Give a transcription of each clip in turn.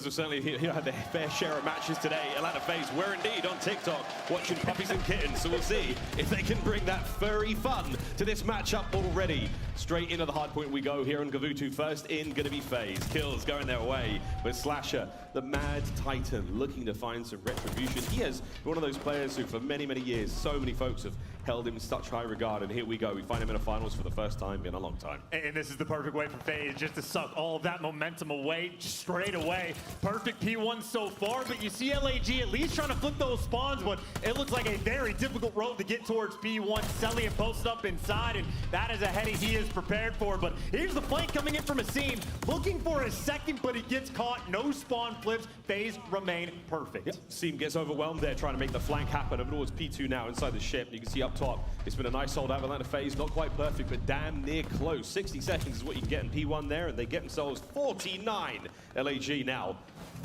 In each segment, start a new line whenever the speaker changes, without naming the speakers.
have certainly had their fair share of matches today. Atlanta FaZe were indeed on TikTok watching puppies and kittens, so we'll see if they can bring that furry fun to this matchup already. Straight into the hard point we go here on Gavutu. First in, gonna be FaZe. Kills going their way with Slasher, the Mad Titan, looking to find some retribution. He is one of those players who for many, many years, so many folks have held him in such high regard, and here we go. We find him in the finals for the first time in a long time.
And this is the perfect way for FaZe just to suck all of that momentum away straight away. Perfect P1 so far, but you see LAG at least trying to flip those spawns, but it looks like a very difficult road to get towards P1. Selly posted up inside, and that is a heady he is prepared for. But here's the flank coming in from Asim, looking for a second, but he gets caught. No spawn flips. FaZe remain perfect.
Yep. Asim gets overwhelmed there trying to make the flank happen. Over towards P2 now inside the ship. You can see up top, it's been a nice hold out of Atlanta FaZe. Not quite perfect, but damn near close. 60 seconds is what you can get in P1 there, and they get themselves 49. LAG now.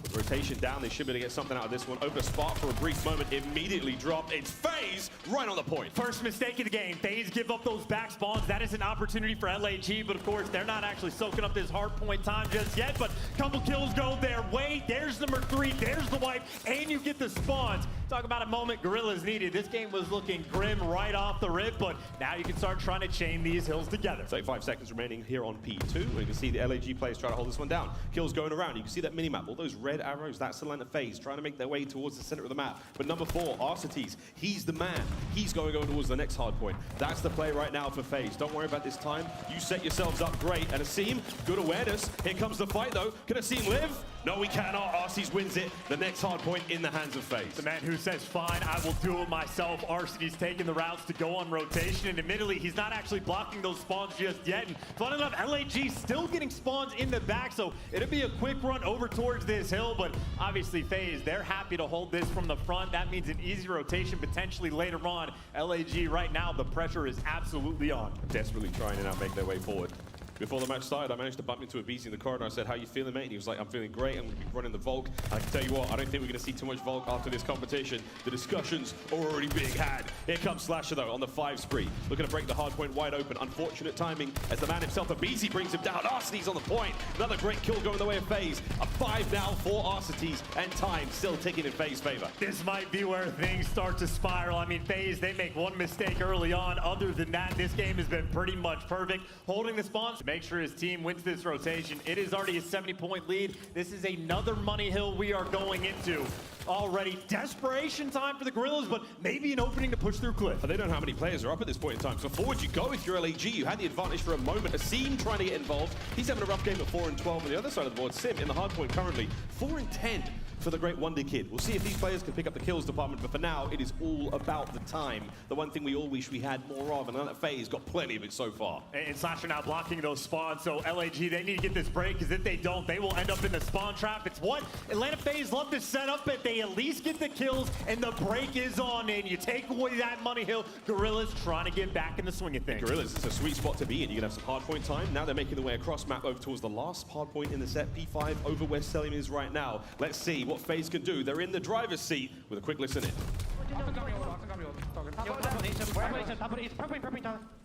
With rotation down, they should be able to get something out of this one. Open a spot for a brief moment, immediately drop. It's FaZe right on the point.
First mistake of the game. FaZe give up those back spawns. That is an opportunity for LAG, but of course, they're not actually soaking up this hard point time just yet, but a couple kills go their way. There's number 3, there's the wipe, and you get the spawns. Talk about a moment Guerrillas needed. This game was looking grim right off the rip, but now you can start trying to chain these hills together.
35 seconds remaining here on P2. You can see the LAG players try to hold this one down. Kills going around. You can see that minimap, all those red arrows, that's Atlanta FaZe trying to make their way towards the center of the map. But number 4, Arcetes, he's the man. He's going towards the next hard point. That's the play right now for FaZe. Don't worry about this time. You set yourselves up great. And Asim, good awareness. Here comes the fight though. Can Asim live? No, he cannot. Arcetes wins it. The next hard point in the hands of FaZe.
The man who says, fine, I will do it myself. Arcetes taking the routes to go on rotation, and admittedly, he's not actually blocking those spawns just yet. And fun enough, LAG still getting spawns in the back, so it'll be a quick run over towards this hill, but obviously FaZe, they're happy to hold this from the front. That means an easy rotation potentially later on. LAG right now, the pressure is absolutely on.
Desperately trying to now make their way forward. Before the match started, I managed to bump into a BZ in the corridor. I said, how you feeling, mate? And he was like, I'm feeling great. I'm going to be running the Volk. And I can tell you what, I don't think we're going to see too much Volk after this competition. The discussions are already being had. Here comes Slasher, though, on the 5 spree. Looking to break the hard point wide open. Unfortunate timing as the man himself, a BZ, brings him down. Arcetes on the point. Another great kill going the way of FaZe. A 5 now for Arcetes, and time still ticking in FaZe favor.
This might be where things start to spiral. I mean, FaZe, they make one mistake early on. Other than that, this game has been pretty much perfect. Holding the spawns to make sure his team wins this rotation. It is already a 70-point lead. This is another money hill we are going into. Already desperation time for the Guerrillas, but maybe an opening to push through Cliff.
They don't know how many players are up at this point in time. So forward you go if you're LAG. You had the advantage for a moment. Asim trying to get involved. He's having a rough game at 4 and 12 on the other side of the board. Sim in the hard point currently 4 and 10 for the great Wonder Kid. We'll see if these players can pick up the kills department, but for now, it is all about the time. The one thing we all wish we had more of, and Atlanta FaZe got plenty of it so far.
And Slasher now blocking those spawns, so LAG, they need to get this break, because if they don't, they will end up in the spawn trap. It's what Atlanta FaZe love to set up, but they at least get the kills, and the break is on, and you take away that money hill. Guerrillas trying to get back in the swing of things.
Guerrillas, it's a sweet spot to be in. You can have some hard point time. Now they're making their way across map over towards the last hard point in the set. P5 over where Selim is right now. Let's see what FaZe can do. They're in the driver's seat with a quick listen in.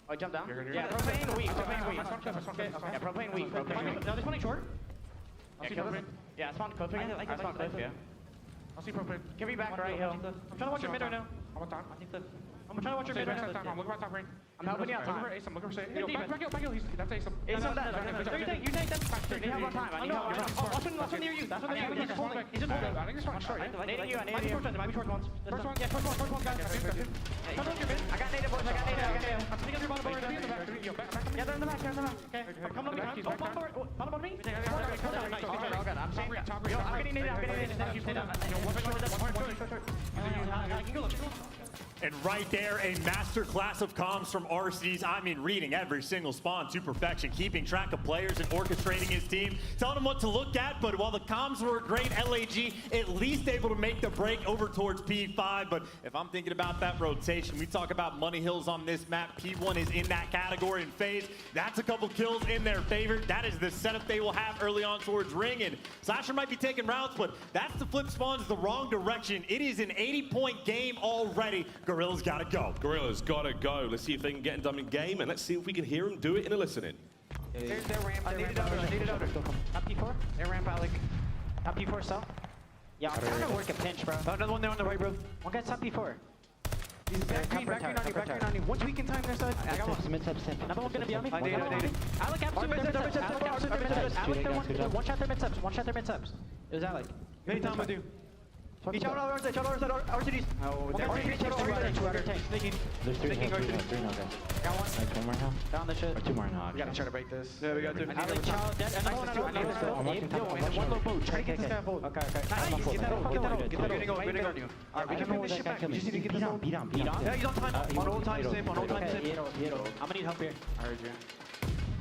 Oh, jump down? Yeah, propane weak, propane weak. Yeah, propane weak, propane weak. No, this one is short. Yeah, I spawned cliff again. I spawned cliff, yeah.
I'll see propane.
Give me back right hill. I'm trying to watch your mid right now.
I'm on top.
I'm trying to watch your mid right now.
I'm looking for top range.
I'm helping you out time.
I'm looking for Ace. Yo, back hill. That's Ace.
Ace on that. You take that. They have one time. I need help. Watch one near you. That's what they're He's holding. He's just holding.
I think it's one short.
I need you. Might be short ones.
First one.
Yeah, first one, guys. I got native boys. I got native. I'm sitting on your bottom board. Yeah, they're in the back. Okay. Come on me. Oh, bottom board me. I'm saying. Yo, I'm getting native. I can go.
And right there, a masterclass of comms from Arcetes. I mean, reading every single spawn to perfection, keeping track of players and orchestrating his team, telling him what to look at. But while the comms were great, LAG at least able to make the break over towards P5. But if I'm thinking about that rotation, we talk about money hills on this map. P1 is in that category in FaZe. That's a couple kills in their favor. That is the setup they will have early on towards Ring. And Slasher might be taking routes, but that's the flip spawns the wrong direction. It is an 80-point game already. Guerrillas gotta go.
Guerrillas gotta go. Let's see if they can get them in game, and let's see if we can hear them do it in a listening.
Their ramp. I need it over. Up P4. Their ramp out like Top P4 cell. Yeah, I'm trying to work a pinch, bro. Another one there on the right, bro. One guy's top P4.
He's back green on you. Once we can time their side.
I got one. Another one's gonna be on me. Alec, absolute mid steps. One shot their mid steps. One shot their mid steps. It was Alec.
Any time with you.
He shot our side, RCDs.
Oh,
There's three now, guys. Got one.
Like one more now?
Down the shit.
Or two more now.
We gotta try to break this. Yeah, we got to.
Alec, child, dead. Another one,
I'm working top.
one low boat. Try to get this guy hold. Okay.
Get that ult, get that ult. Getting on you.
Alright, we can move this back.
We just need to get this ult.
Beat on.
Yeah, he's on time. On ult time, same. On ult time,
Okay,
same.
I'm gonna need help here.
I heard you.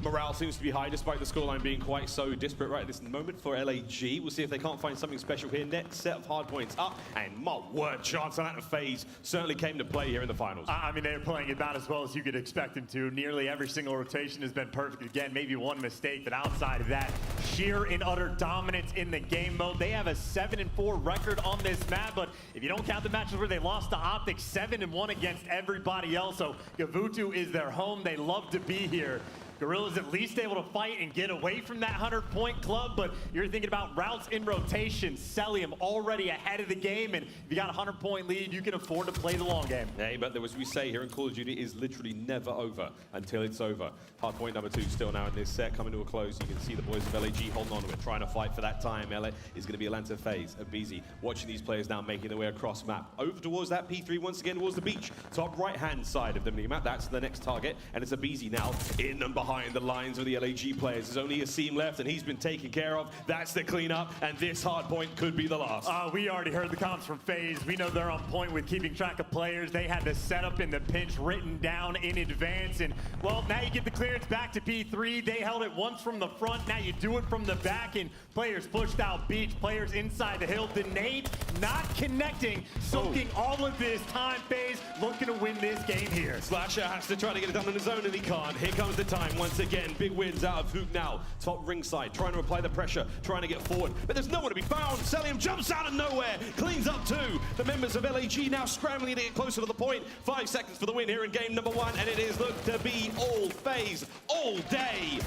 Morale seems to be high despite the scoreline being quite so disparate right at this moment for LAG. We'll see if they can't find something special here. Next set of hard points up, and my word, chance on that FaZe certainly came to play here in the finals.
I mean, they're playing about as well as you could expect them to. Nearly every single rotation has been perfect. Again, maybe one mistake, but outside of that, sheer and utter dominance in the game mode. They have a 7-4 record on this map, but if you don't count the matches where they lost to Optic, 7-1 against everybody else. So Gavutu is their home. They love to be here. Guerrillas at least able to fight and get away from that 100-point club, but you're thinking about routes in rotation. Celium already ahead of the game, and if you got a 100-point lead, you can afford to play the long game.
Hey, but as we say here in Call of Duty, is literally never over until it's over. Hard point number 2 still now in this set, coming to a close. You can see the boys of LAG holding on to it, trying to fight for that time. LA is going to be Atlanta FaZe, Abizi, watching these players now making their way across map. Over towards that P3 once again towards the beach. Top right-hand side of the mini-map, that's the next target, and it's Abizi now in and behind the lines of the LAG players. There's only a seam left, and he's been taken care of. That's the cleanup, and this hard point could be the last.
We already heard the comms from FaZe. We know they're on point with keeping track of players. They had the setup in the pinch written down in advance, and well, now you get the clearance back to P3. They held it once from the front. Now you do it from the back, and players pushed out beach. Players inside the hill. The nade not connecting, soaking all of this time. FaZe looking to win this game here.
Slasher has to try to get it done on his own, and he can't. Here comes the time once again. Big wins out of Hook now. Top ringside, trying to apply the pressure, trying to get forward. But there's nowhere to be found. Celium jumps out of nowhere, cleans up 2. The members of LAG now scrambling to get closer to the point. 5 seconds for the win here in game number 1, and it is looked to be all FaZe all day.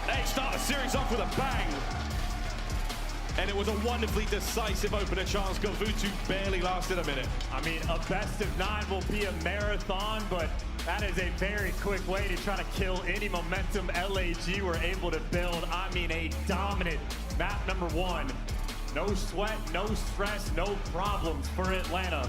They start the series off with a bang. And it was a wonderfully decisive opener chance. Gavutu barely lasted a minute.
I mean, a best of 9 will be a marathon, but that is a very quick way to try to kill any momentum LAG were able to build. I mean, a dominant map number 1. No sweat, no stress, no problems for Atlanta.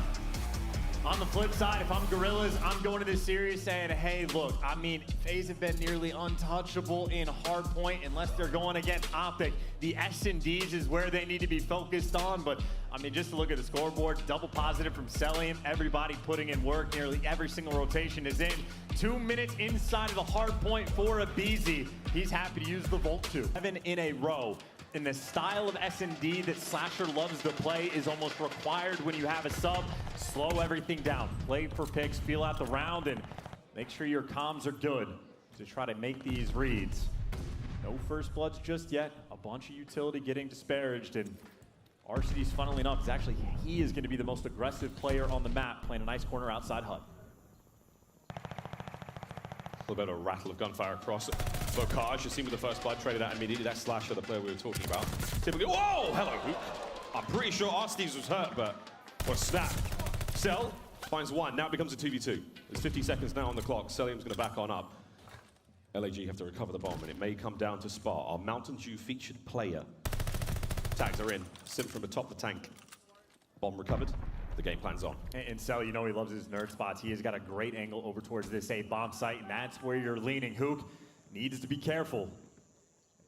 On the flip side, if I'm Guerrillas, I'm going to this series saying, hey, look, I mean, FaZe have been nearly untouchable in hardpoint unless they're going against Optic. The S&Ds is where they need to be focused on, but I mean, just to look at the scoreboard, double positive from Celium, everybody putting in work, nearly every single rotation is in. 2 minutes inside of the hardpoint for Abizi. He's happy to use the Volt 2. 7 in a row. And the style of S&D that Slasher loves to play is almost required when you have a sub. Slow everything down, play for picks, feel out the round, and make sure your comms are good to try to make these reads. No first bloods just yet. A bunch of utility getting disparaged, and RCD's funneling up. Actually, he is going to be the most aggressive player on the map, playing a nice corner outside HUD.
A little bit of a rattle of gunfire across Bocage. You see with the first blood traded out immediately. That Slasher, the player we were talking about. Typically, whoa! Hello, Hook. I'm pretty sure Arsteves was hurt, but or snap. Cell finds 1. Now it becomes a 2v2. There's 50 seconds now on the clock. Celium's going to back on up. LAG have to recover the bomb, and it may come down to Spa. Our Mountain Dew featured player. Tags are in. Sim from atop the tank. Bomb recovered. The game plan's on.
And Cell, you know he loves his nerd spots. He has got a great angle over towards this A bomb site, and that's where you're leaning. Hook needs to be careful.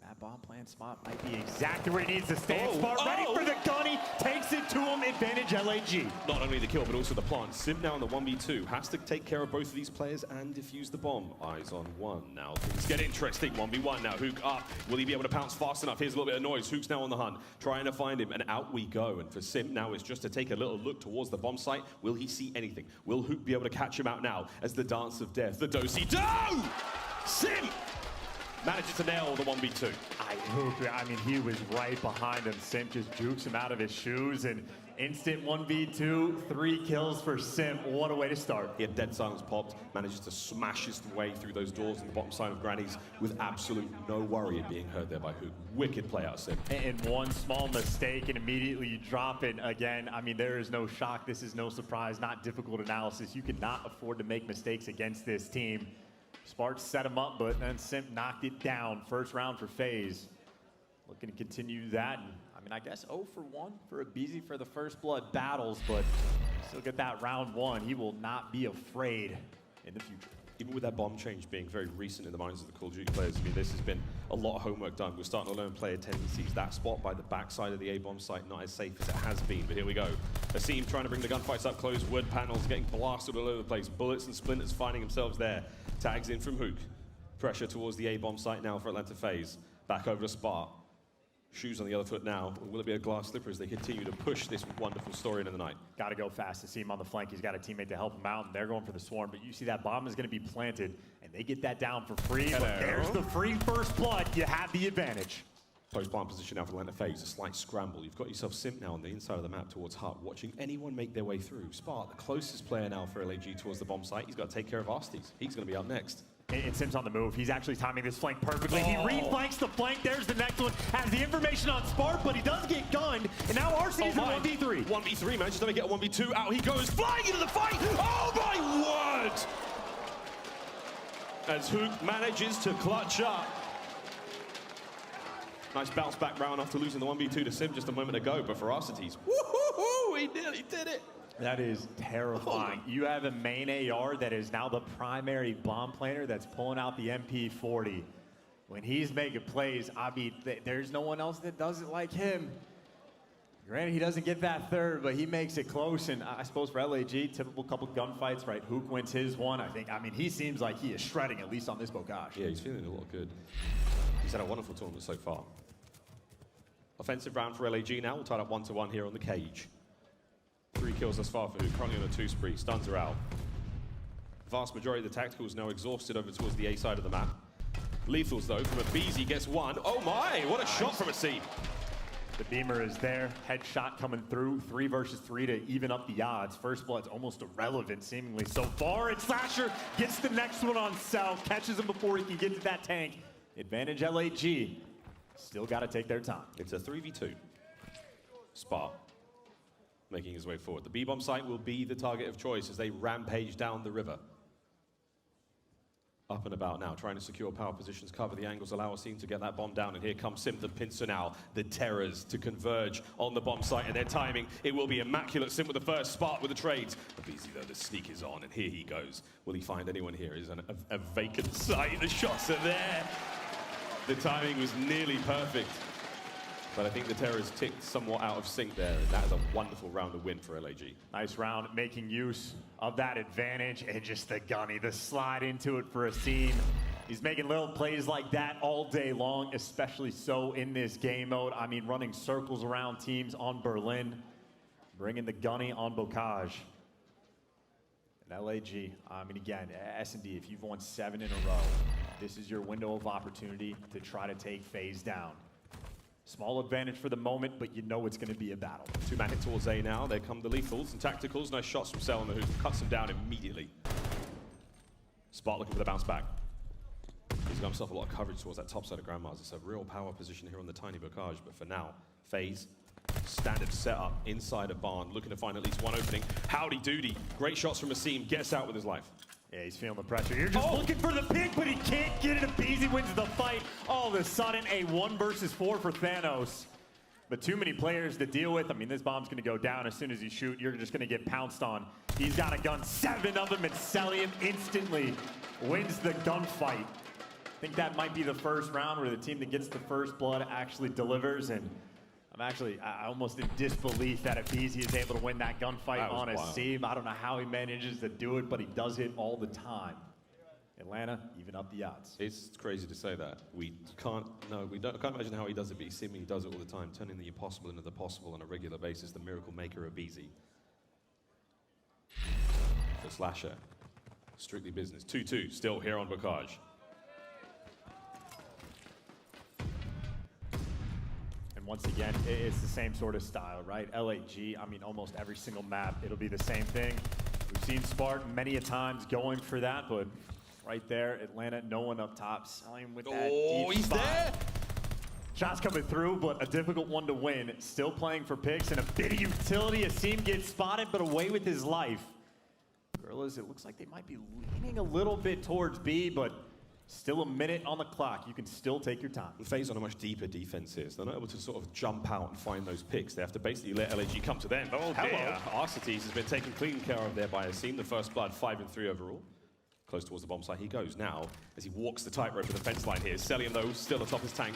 That bomb plant spot might be exactly where he needs to stand. Spot ready for the gunny, takes it to him, advantage LAG.
Not only the kill, but also the plant. Sim now on the 1v2. Has to take care of both of these players and defuse the bomb. Eyes on 1. Now things get interesting. 1v1 now. Hook up. Will he be able to pounce fast enough? Here's a little bit of noise. Hook's now on the hunt, trying to find him, and out we go. And for Sim now is just to take a little look towards the bomb site. Will he see anything? Will Hook be able to catch him out now as the dance of death? The do-si-do! Sim! manages to nail the 1v2.
I mean, he was right behind him. Simp just jukes him out of his shoes, and instant 1v2, 3 kills for Simp. What a way to start.
He had dead silence popped, manages to smash his way through those doors on the bottom side of Granny's with absolute no worry of being hurt there by Hook. Wicked play out of Simp.
And one small mistake, and immediately you drop it again. I mean, there is no shock. This is no surprise, not difficult analysis. You cannot afford to make mistakes against this team. Sparks set him up, but then Simp knocked it down. First round for FaZe. Looking to continue that. And, I mean, I guess 0 for 1 for aBeZy for the first blood battles, but still get that round 1. He will not be afraid in the future.
Even with that bomb change being very recent in the minds of the Call of Duty players, I mean, this has been a lot of homework done. We're starting to learn player tendencies. That spot by the backside of the A-bomb site, not as safe as it has been, but here we go. Asim trying to bring the gunfights up close, wood panels getting blasted all over the place, bullets and splinters finding themselves there. Tags in from Hook. Pressure towards the A-bomb site now for Atlanta FaZe. Back over to Spark. Shoes on the other foot now. Will it be a glass slipper as they continue to push this wonderful story into the night?
Got to go fast to see him on the flank. He's got a teammate to help him out, and they're going for the swarm. But you see that bomb is going to be planted, and they get that down for free.
Hello.
But there's the free first blood. You have the advantage.
Post-bomb position now for Atlanta FaZe. A slight scramble. You've got yourself Simp now on the inside of the map towards Hut, watching anyone make their way through. Spark, the closest player now for LAG towards the bomb site. He's got to take care of Arsties. He's going to be up next.
And Sim's on the move. He's actually timing this flank perfectly. He reflanks the flank. There's the next one. Has the information on Spark, but he does get gunned. And now RC is in 1v3.
1v3, manages to get a 1v2. Out he goes, flying into the fight. Oh my word! As Hook manages to clutch up. Nice bounce back round after losing the 1v2 to Sim just a moment ago. But for Arcites, woohoo! He nearly did it.
That is terrifying. You have a main AR that is now the primary bomb planter that's pulling out the MP40. When he's making plays, I mean, there's no one else that does it like him. Granted, he doesn't get that third, but he makes it close. And I suppose for LAG, typical couple gunfights, right? Hook wins his one. I mean, he seems like he is shredding, at least on this Bocage.
Yeah, he's feeling a lot good. He's had a wonderful tournament so far. Offensive round for LAG now. We'll tie up 1-1 here on the cage. 3 kills thus far for Hook, currently on a 2 spree. Stuns are out. Vast majority of the tacticals now exhausted over towards the A side of the map. Lethals though, from aBeZy gets 1. Oh my, what a shot from Asim.
The beamer is there, headshot coming through, 3 versus 3 to even up the odds. First blood's almost irrelevant seemingly so far, and Slasher gets the next one on Cell, catches him before he can get to that tank. Advantage LAG, still gotta take their time.
It's a 3v2. Spark making his way forward. The B-bomb site will be the target of choice as they rampage down the river. Up and about now, trying to secure power positions, cover the angles, allow Asim to get that bomb down. And here comes Sim, the pincer now, the terrors to converge on the bomb site. And their timing, it will be immaculate. Sim with the first, Spark with the trades. aBeZy though, the sneak is on, and here he goes. Will he find anyone here? Is a vacant site. The shots are there. The timing was nearly perfect. But I think the terrors ticked somewhat out of sync there, and that is a wonderful round of win for LAG.
Nice round, making use of that advantage, and just the gunny, the slide into it for Asim. He's making little plays like that all day long, especially so in this game mode. I mean, running circles around teams on Berlin, bringing the gunny on Bocage. And LAG, I mean, again, S&D, if you've won 7 in a row, this is your window of opportunity to try to take FaZe down. Small advantage for the moment, but you know it's going to be a battle.
2-man hit towards A now. There come the lethals and tacticals. Nice shots from Cell on the Hook. Cuts him down immediately. Spark looking for the bounce back. He's got himself a lot of coverage towards that top side of Grandma's. It's a real power position here on the tiny Bocage, but for now, FaZe, standard setup inside a barn, looking to find at least one opening. Howdy doody. Great shots from Asim. Gets out with his life.
Yeah, he's feeling the pressure. You're just looking for the pick, but he can't get it. aBeZy wins the fight. All of a sudden, a 1 versus 4 for Thanos. But too many players to deal with. I mean, this bomb's going to go down as soon as you shoot. You're just going to get pounced on. He's got a gun, 7 of them, and Cellium instantly wins the gunfight. I think that might be the first round where the team that gets the first blood actually delivers. And I almost in disbelief that aBeZy is able to win that gunfight on Asim. I don't know how he manages to do it, but he does it all the time. Atlanta, even up the odds.
It's crazy to say that. We can't imagine how he does it, but he seemingly does it all the time, turning the impossible into the possible on a regular basis. The miracle maker aBeZy. For Slasher, strictly business. 2-2 still here on Bocage.
once again, it's the same sort of style, right? LAG, I mean, almost every single map, it'll be the same thing. We've seen Spartan many a times going for that, but right there, Atlanta, no one up top, selling with that deep
he's
spot.
there!
Shots coming through, but a difficult one to win. Still playing for picks and a bit of utility. Asim gets spotted, but away with his life. Guerrillas, it looks like they might be leaning a little bit towards B, but still a minute on the clock. You can still take your time.
FaZe on a much deeper defense here. They're not able to sort of jump out and find those picks. They have to basically let LAG come to them. Oh dear. Arcetes has been taken clean care of there by Asim. The first blood, 5 and 3 overall. Close towards the bomb site he goes now as he walks the tightrope of the fence line here. Celium, though, still atop his tank.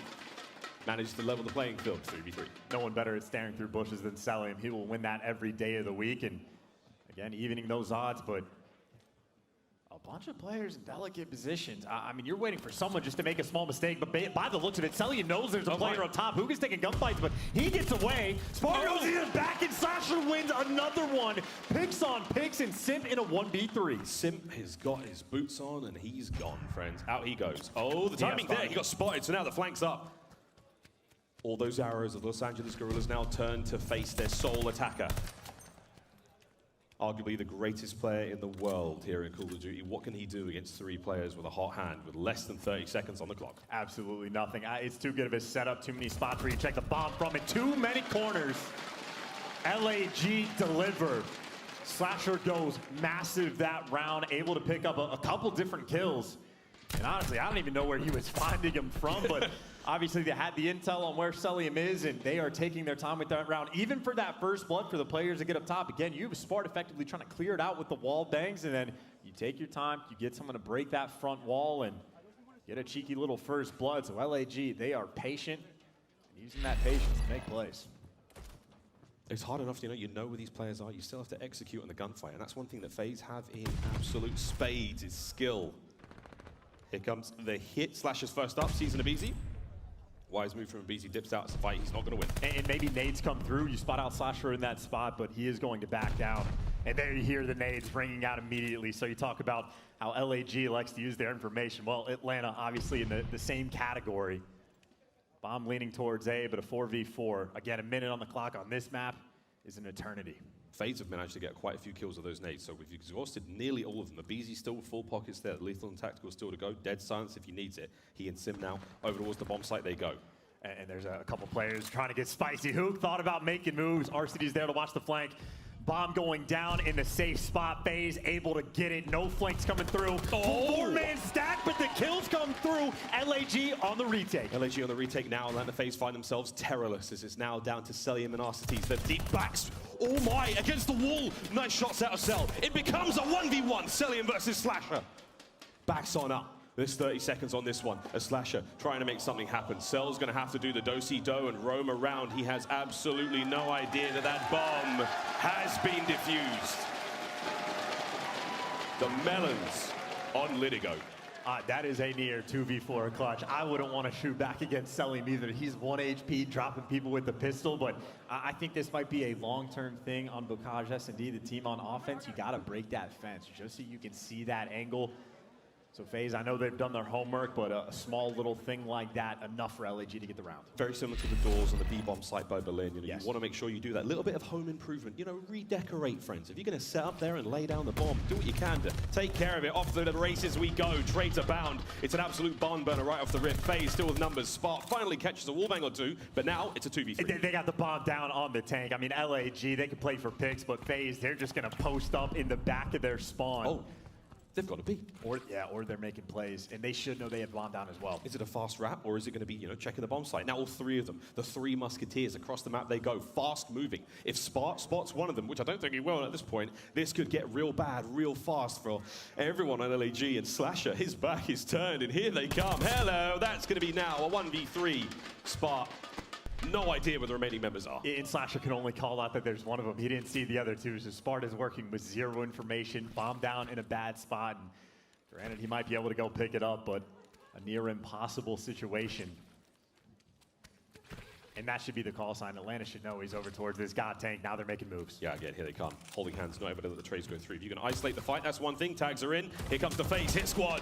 Managed to level the playing field, 3v3.
No one better at staring through bushes than Celium. He will win that every day of the week. And again, evening those odds, but a bunch of players in delicate positions. I mean, you're waiting for someone just to make a small mistake, but by the looks of it, Celium knows there's a player up top. Huga's taking gunfights, but he gets away. Spartan goes in the back, and Slasher wins another one. Picks on picks, and Simp in a 1v3.
Simp has got his boots on, and he's gone, friends. Out he goes. Oh, the timing there. He got spotted, so now the flank's up. All those arrows of Los Angeles Guerrillas now turn to face their sole attacker. Arguably the greatest player in the world here in Call of Duty. What can he do against 3 players with a hot hand with less than 30 seconds on the clock?
Absolutely nothing. It's too good of a setup. Too many spots where you check the bomb from it. Too many corners. LAG delivered. Slasher goes massive that round, able to pick up a couple different kills. And honestly, I don't even know where he was finding them from, but obviously they had the intel on where Celium is, and they are taking their time with that round. Even for that first blood for the players to get up top, again, you have Spart effectively trying to clear it out with the wall bangs, and then you take your time, you get someone to break that front wall and get a cheeky little first blood. So LAG, they are patient, and using that patience to make plays.
It's hard enough, you know where these players are. You still have to execute on the gunfight, and that's one thing that FaZe have in absolute spades is skill. Here comes the hit. Slasher's first up, season of Easy. Wise move from Abizi, dips out, it's a fight, he's not going to win.
And maybe nades come through, you spot out Slasher in that spot, but he is going to back down. And there you hear the nades ringing out immediately. So you talk about how LAG likes to use their information. Well, Atlanta, obviously in the same category. Bomb leaning towards A, but a 4v4. Again, a minute on the clock on this map is an eternity.
FaZe have managed to get quite a few kills of those nades, so we've exhausted nearly all of them. Abizi still with full pockets there, lethal and tactical still to go. Dead silence if he needs it. He and Sim now over towards the bomb site they go.
And there's a couple players trying to get spicy. Hook thought about making moves. RCD's there to watch the flank. Bomb going down in the safe spot. FaZe able to get it. No flanks coming through.
Oh!
4-man stack, but the kills come through. LAG on the retake.
LAG on the retake now, and the FaZe find themselves terrorless as it's now down to Celium and Arcetes. They're deep backs. Oh my, against the wall. Nice shots out of Cell. It becomes a 1v1. Celium versus Slasher. Backs on up. There's 30 seconds on this one. A Slasher trying to make something happen. Cell's going to have to do the do-si-do and roam around. He has absolutely no idea that that bomb has been defused. The melons on Litigo.
That is a near 2v4 clutch. I wouldn't want to shoot back against Celium either. He's 1 HP, dropping people with the pistol, but I think this might be a long-term thing on Bocage S&D, the team on offense. You got to break that fence just so you can see that angle. So FaZe, I know they've done their homework, but a small little thing like that, enough for LAG to get the round.
Very similar to the doors on the B-bomb site by Berlin.
Yes.
You want to make sure you do that little bit of home improvement. Redecorate, friends. If you're going to set up there and lay down the bomb, do what you can to take care of it. Off the races we go. Trades abound. It's an absolute barn burner right off the rip. FaZe still with numbers. Spark finally catches a wallbang or two, but now it's a 2v3.
They got the bomb down on the tank. I mean, LAG, they can play for picks, but FaZe, they're just going to post up in the back of their spawn.
Oh. They've got to be.
Or they're making plays, and they should know they have bomb down as well.
Is it a fast wrap, or is it going to be, checking the bomb site? Now all 3 of them, the 3 musketeers across the map, they go fast moving. If Spark spots one of them, which I don't think he will at this point, this could get real bad, real fast for everyone on LAG. And Slasher, his back is turned, and here they come. Hello, that's going to be now a 1v3. Spark. No idea where the remaining members are.
And Slasher can only call out that there's one of them. He didn't see the other 2, so Sparta's working with 0 information, bomb down in a bad spot. And granted, he might be able to go pick it up, but a near impossible situation. And that should be the call sign. Atlanta should know he's over towards this god tank. Now they're making moves.
Yeah, again, here they come. Holding hands, not able to let the trades go through. If you can isolate the fight, that's one thing. Tags are in. Here comes the FaZe hit squad.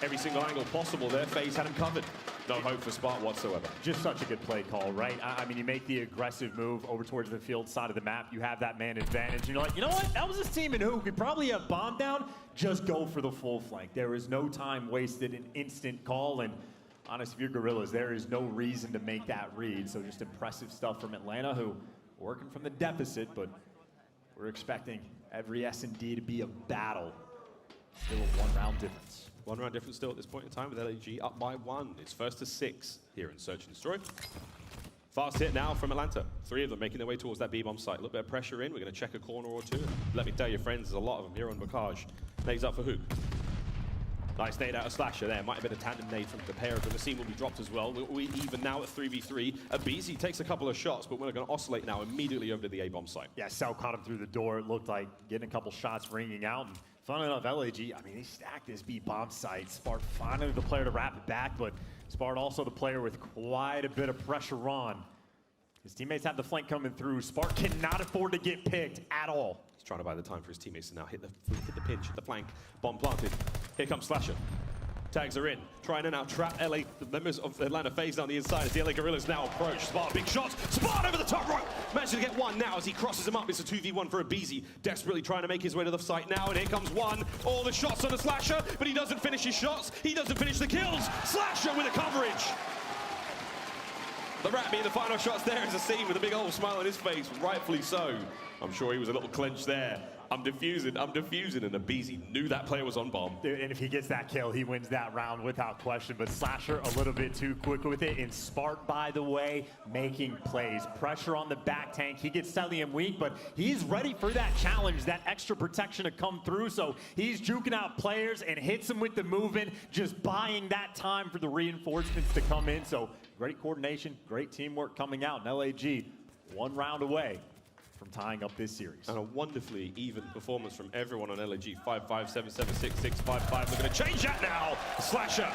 Every single angle possible there. FaZe had him covered. No hope for Spark whatsoever.
Just such a good play call, right? I mean, you make the aggressive move over towards the field side of the map. You have that man advantage. And you're like, you know what? That was a team in who could probably have bomb down. Just go for the full flank. There is no time wasted, an instant call. And honest, if you're Guerrillas, there is no reason to make that read. So just impressive stuff from Atlanta, who working from the deficit, but we're expecting every S&D to be a battle. Still a one-round difference.
One round difference still at this point in time with LAG up by 1. It's first to 6 here in Search and Destroy. Fast hit now from Atlanta. 3 of them making their way towards that B-bomb site. A little bit of pressure in. We're going to check a corner or two. Let me tell you, friends, there's a lot of them here on Bocage. Nades up for Hook. Nice nade out of Slasher there. Might have been a tandem nade from the pair of them. The scene will be dropped as well. We even now at 3v3. Abizi takes a couple of shots, but we're going to oscillate now immediately over to the A-bomb site.
Yeah, Cell caught him through the door. It looked like getting a couple shots ringing out. And funnily enough, LAG, I mean, they stacked this B-bomb site. Spart finally the player to wrap it back, but Spart also the player with quite a bit of pressure on. His teammates have the flank coming through. Spart cannot afford to get picked at all.
He's trying to buy the time for his teammates to now hit the pinch, hit the flank. Bomb planted. Here comes Slasher. Tags are in. Trying to now trap the members of Atlanta FaZe down the inside as the LA Guerrillas now approach. Spart, big shots. Spart over the top rope. Manages to get one now as he crosses him up. It's a 2v1 for Abizi. Desperately trying to make his way to the site now. And here comes one. All the shots on the Slasher, but he doesn't finish his shots. He doesn't finish the kills. Slasher with a coverage. The rat being the final shots there is a scene with a big old smile on his face, rightfully so. I'm sure he was a little clenched there. I'm defusing, and Abizi knew that player was on bomb.
And if he gets that kill, he wins that round without question. But Slasher a little bit too quick with it. And Spart, by the way, making plays. Pressure on the back tank. He gets Cellium weak, but he's ready for that challenge, that extra protection to come through. So he's juking out players and hits them with the movement, just buying that time for the reinforcements to come in. So great coordination, great teamwork coming out. And LAG, one round away from tying up this series.
And a wonderfully even performance from everyone on LAG. 5-5, 7-7, 6-6, 5-5. They're going to change that now. Slasher.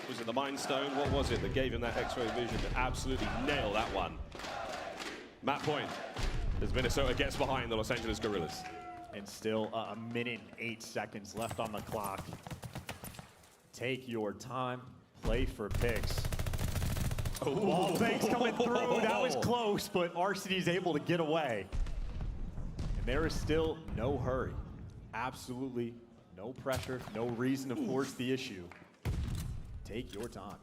Was it the Mind Stone? What was it that gave him that X-ray vision to absolutely nail that one? Map point as Minnesota gets behind the Los Angeles Guerrillas.
And still a minute and 8 seconds left on the clock. Take your time, play for picks. Ball fakes coming through. That was close, but RCD is able to get away. And there is still no hurry. Absolutely no pressure, no reason to force the issue. Take your time.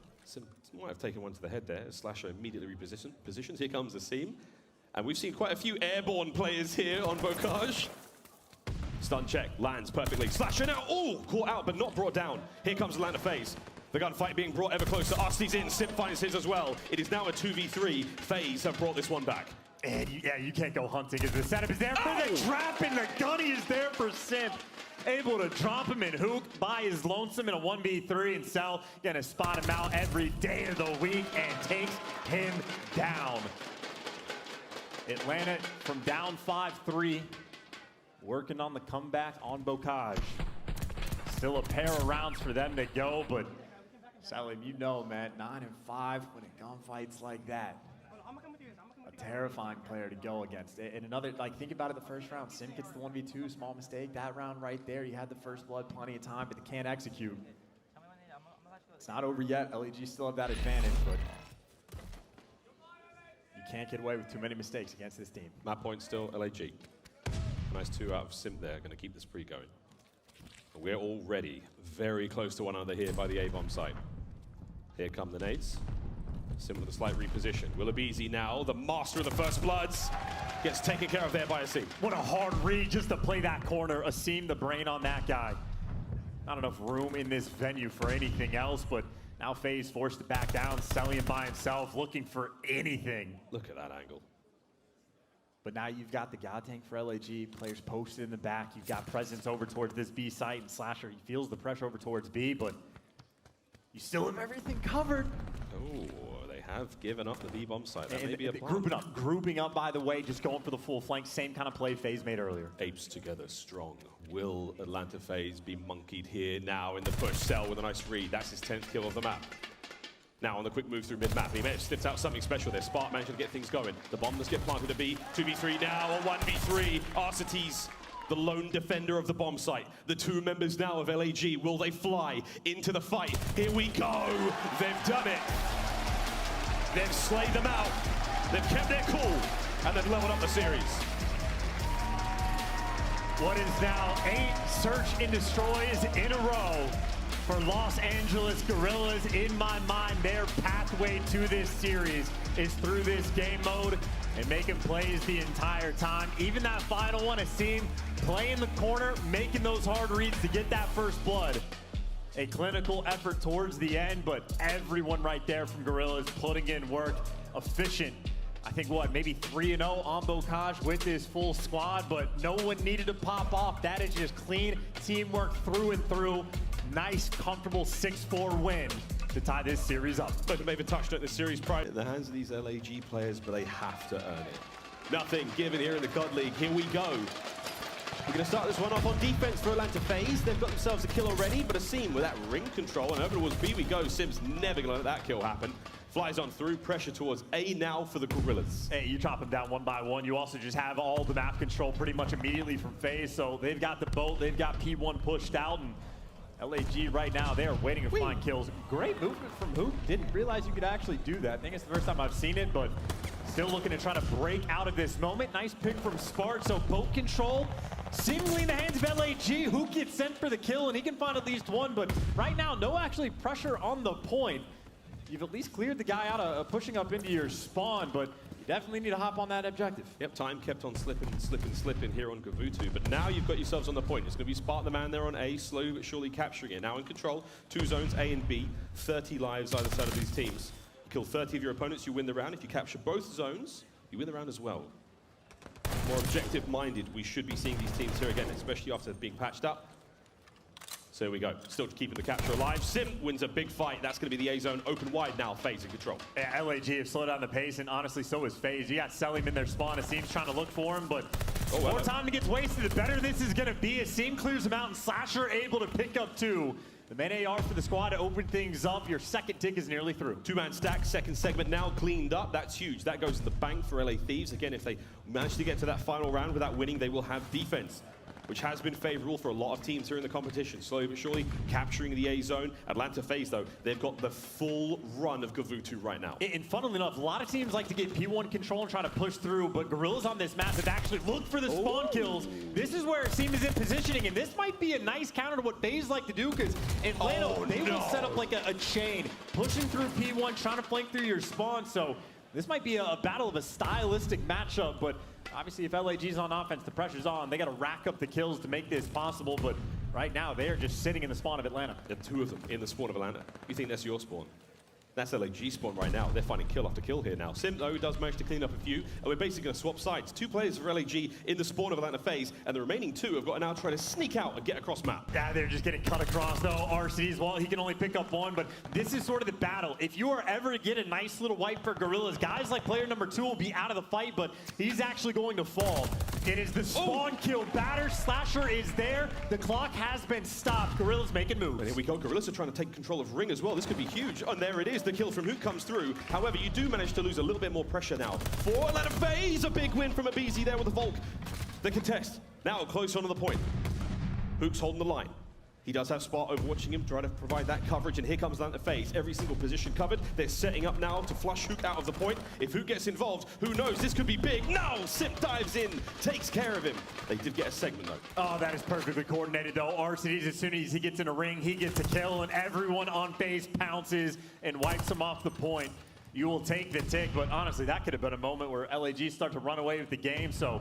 Might have taken one to the head there. Slasher immediately positions. Here comes the seam. And we've seen quite a few airborne players here on Bocage. Stun check, lands perfectly. Slasher now, caught out but not brought down. Here comes Atlanta FaZe. The gunfight being brought ever closer. RCD's in, Simp finds his as well. It is now a 2v3. FaZe have brought this one back.
And you can't go hunting because the setup is there for the trap, and the gunny is there for Simp. Able to drop him in Hook by his lonesome in a 1v3, and Cell gonna spot him out every day of the week and takes him down. Atlanta from down 5-3, working on the comeback on Bocage. Still a pair of rounds for them to go, but Salim, you know, man, 9-5 when a gunfight's like that. A terrifying player to go against. And another, like, think about it, the first round. Sim gets the 1v2, small mistake. That round right there, you had the first blood, plenty of time, but they can't execute. It's not over yet. LEG still have that advantage, but you can't get away with too many mistakes against this team.
Map point still LAG. Nice 2 out of Simp there, going to keep the spree going. We're already very close to one another here by the A-bomb site. Here come the nades. Simp with a slight reposition. Abizi now, the master of the first bloods, gets taken care of there by Asim.
What a hard read just to play that corner. Asim, the brain on that guy. Not enough room in this venue for anything else, but now FaZe forced to back down. Cellium by himself, looking for anything.
Look at that angle.
But now you've got the God Tank for LAG, players posted in the back. You've got presence over towards this B site, and Slasher, he feels the pressure over towards B, but you still have everything covered.
Oh, they have given up the B-bomb site. That may be a plan.
Grouping up, by the way, just going for the full flank. Same kind of play FaZe made earlier.
Apes together strong. Will Atlanta FaZe be monkeyed here now in the push? Cell with a nice read. That's his 10th kill of the map. Now on the quick move through mid-map, he may have sniffed out something special there. Spark managed to get things going. The bombers get planted to B. 2v3 now, a 1v3. Arcites the lone defender of the bomb site. The two members now of LAG, will they fly into the fight? Here we go. They've done it. They've slayed them out. They've kept their cool, and they've leveled up the series.
What is now 8 search and destroys in a row for Los Angeles Guerrillas. In my mind, their pathway to this series is through this game mode and making plays the entire time. Even that final one, a team playing the corner, making those hard reads to get that first blood. A clinical effort towards the end, but everyone right there from Guerrillas putting in work, efficient. I think what, maybe 3-0 on Bocage with this full squad, but no one needed to pop off. That is just clean teamwork through and through. Nice, comfortable 6-4 win to tie this series up.
But maybe touched on the series prior. In the hands of these LAG players, but they have to earn it. Nothing given here in the COD League. Here we go. We're going to start this one off on defense for Atlanta FaZe. They've got themselves a kill already, but a seam with that ring control, and over towards B we go. Sim's never going to let that kill happen. Flies on through, pressure towards A now for the Guerrillas.
Hey, you chop them down one by one. You also just have all the map control pretty much immediately from FaZe, so they've got the boat, they've got P1 pushed out, and LAG right now, they are waiting to find kills. Great movement from Hoop. Didn't realize you could actually do that. I think it's the first time I've seen it, but still looking to try to break out of this moment. Nice pick from Spark, so boat control seemingly in the hands of LAG. Hoop gets sent for the kill, and he can find at least one, but right now, no actually pressure on the point. You've at least cleared the guy out of pushing up into your spawn, but you definitely need to hop on that objective.
Yep, time kept on slipping here on Gavutu, but now you've got yourselves on the point. It's going to be Spark the man there on A, slowly but surely capturing it. Now in control, 2 zones, A and B, 30 lives either side of these teams. Kill 30 of your opponents, you win the round. If you capture both zones, you win the round as well. More objective-minded, we should be seeing these teams here again, especially after being patched up. So here we go, still keeping the capture alive. Sim wins a big fight. That's going to be the A zone open wide now. FaZe in control.
Yeah, LAG have slowed down the pace, and honestly, so is FaZe. You got Selim in their spawn. Asim's trying to look for him, but more time gets wasted, the better this is going to be. Asim clears him out, and Slasher able to pick up 2. The main AR for the squad to open things up. Your second tick is nearly through.
2-man stack, second segment now cleaned up. That's huge. That goes in the bank for LA Thieves. Again, if they manage to get to that final round without winning, they will have defense, which has been favorable for a lot of teams here in the competition. Slowly but surely capturing the A zone. Atlanta FaZe, though, they've got the full run of Gavutu right now.
And funnily enough, a lot of teams like to get P1 control and try to push through, but Guerrillas on this map have actually looked for the spawn kills. This is where Asim is in positioning, and this might be a nice counter to what FaZe like to do, because in Plano, they will set up like a chain, pushing through P1, trying to flank through your spawn, so this might be a battle of a stylistic matchup, but obviously, if LAG's on offense, the pressure's on. They got to rack up the kills to make this possible, but right now, they are just sitting in the spawn of Atlanta.
There are 2 of them in the spawn of Atlanta. You think that's your spawn? That's LAG spawn right now. They're finding kill after kill here now. Sim, though, does manage to clean up a few, and we're basically going to swap sides. 2 players for LAG in the spawn of Atlanta FaZe, and the remaining 2 have got to now try to sneak out and get across map.
Yeah, they're just getting cut across, though. RCD's, well, he can only pick up 1, but this is sort of the battle. If you are ever to get a nice little wipe for Guerrillas, guys like player number 2 will be out of the fight, but he's actually going to fall. It is the spawn kill. Batter Slasher is there. The clock has been stopped. Guerrillas making moves.
And here we go. Guerrillas are trying to take control of Ring as well. This could be huge. And there it is. The kill from Hook comes through. However, you do manage to lose a little bit more pressure now. For Atlanta FaZe, a big win from Abizi there with the Volk. The contest now close onto the point. Hook's holding the line. He does have Spot overwatching him, trying to provide that coverage, and here comes Atlanta FaZe. Every single position covered. They're setting up now to flush Hook out of the point. If Hook gets involved, who knows? This could be big. No! Sip dives in, takes care of him. They did get a segment, though.
Oh, that is perfectly coordinated, though. RCD's, as soon as he gets in a ring, he gets a kill, and everyone on FaZe pounces and wipes him off the point. You will take the tick, but honestly, that could have been a moment where LAG start to run away with the game, so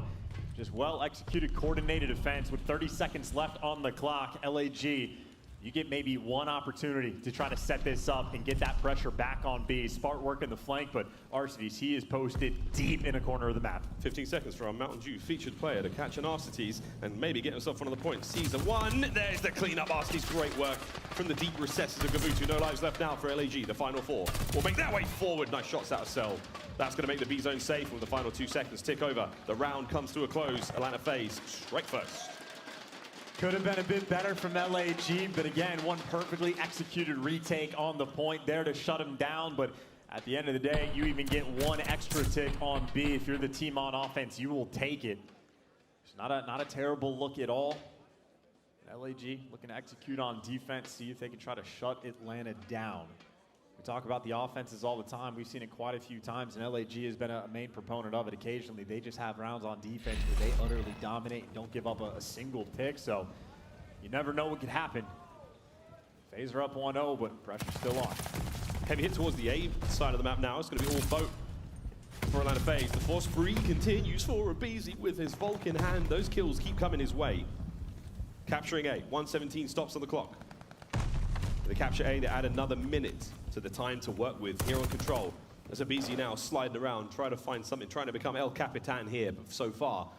just well-executed, coordinated defense with 30 seconds left on the clock. LAG, you get maybe 1 opportunity to try to set this up and get that pressure back on B. Spark working the flank, but Arcides, he is posted deep in a corner of the map.
15 seconds for our Mountain Dew featured player to catch an Arcides and maybe get himself one of the points. Season 1, there's the cleanup. Arcides, great work from the deep recesses of Gavutu. No lives left now for LAG. The final 4 will make their way forward. Nice shots out of Cell. That's going to make the B zone safe with the final 2 seconds tick over. The round comes to a close. Atlanta FaZe strike first.
Could have been a bit better from LAG, but again, one perfectly executed retake on the point there to shut him down. But at the end of the day, you even get 1 extra tick on B. If you're the team on offense, you will take it. It's not a terrible look at all. LAG looking to execute on defense, see if they can try to shut Atlanta down. We talk about the offenses all the time. We've seen it quite a few times, and LAG has been a main proponent of it. Occasionally, they just have rounds on defense where they utterly dominate and don't give up a single pick, so you never know what could happen. FaZe are up 1-0, but pressure's still on.
Heavy hit towards the A side of the map now. It's going to be all boat for Atlanta FaZe. The force free continues for Abizi with his Volk in hand. Those kills keep coming his way. Capturing A, 1:17 stops on the clock. They capture A, they add another minute to the time to work with here on control. As Abizi now sliding around, trying to find something, trying to become El Capitan here, but so far,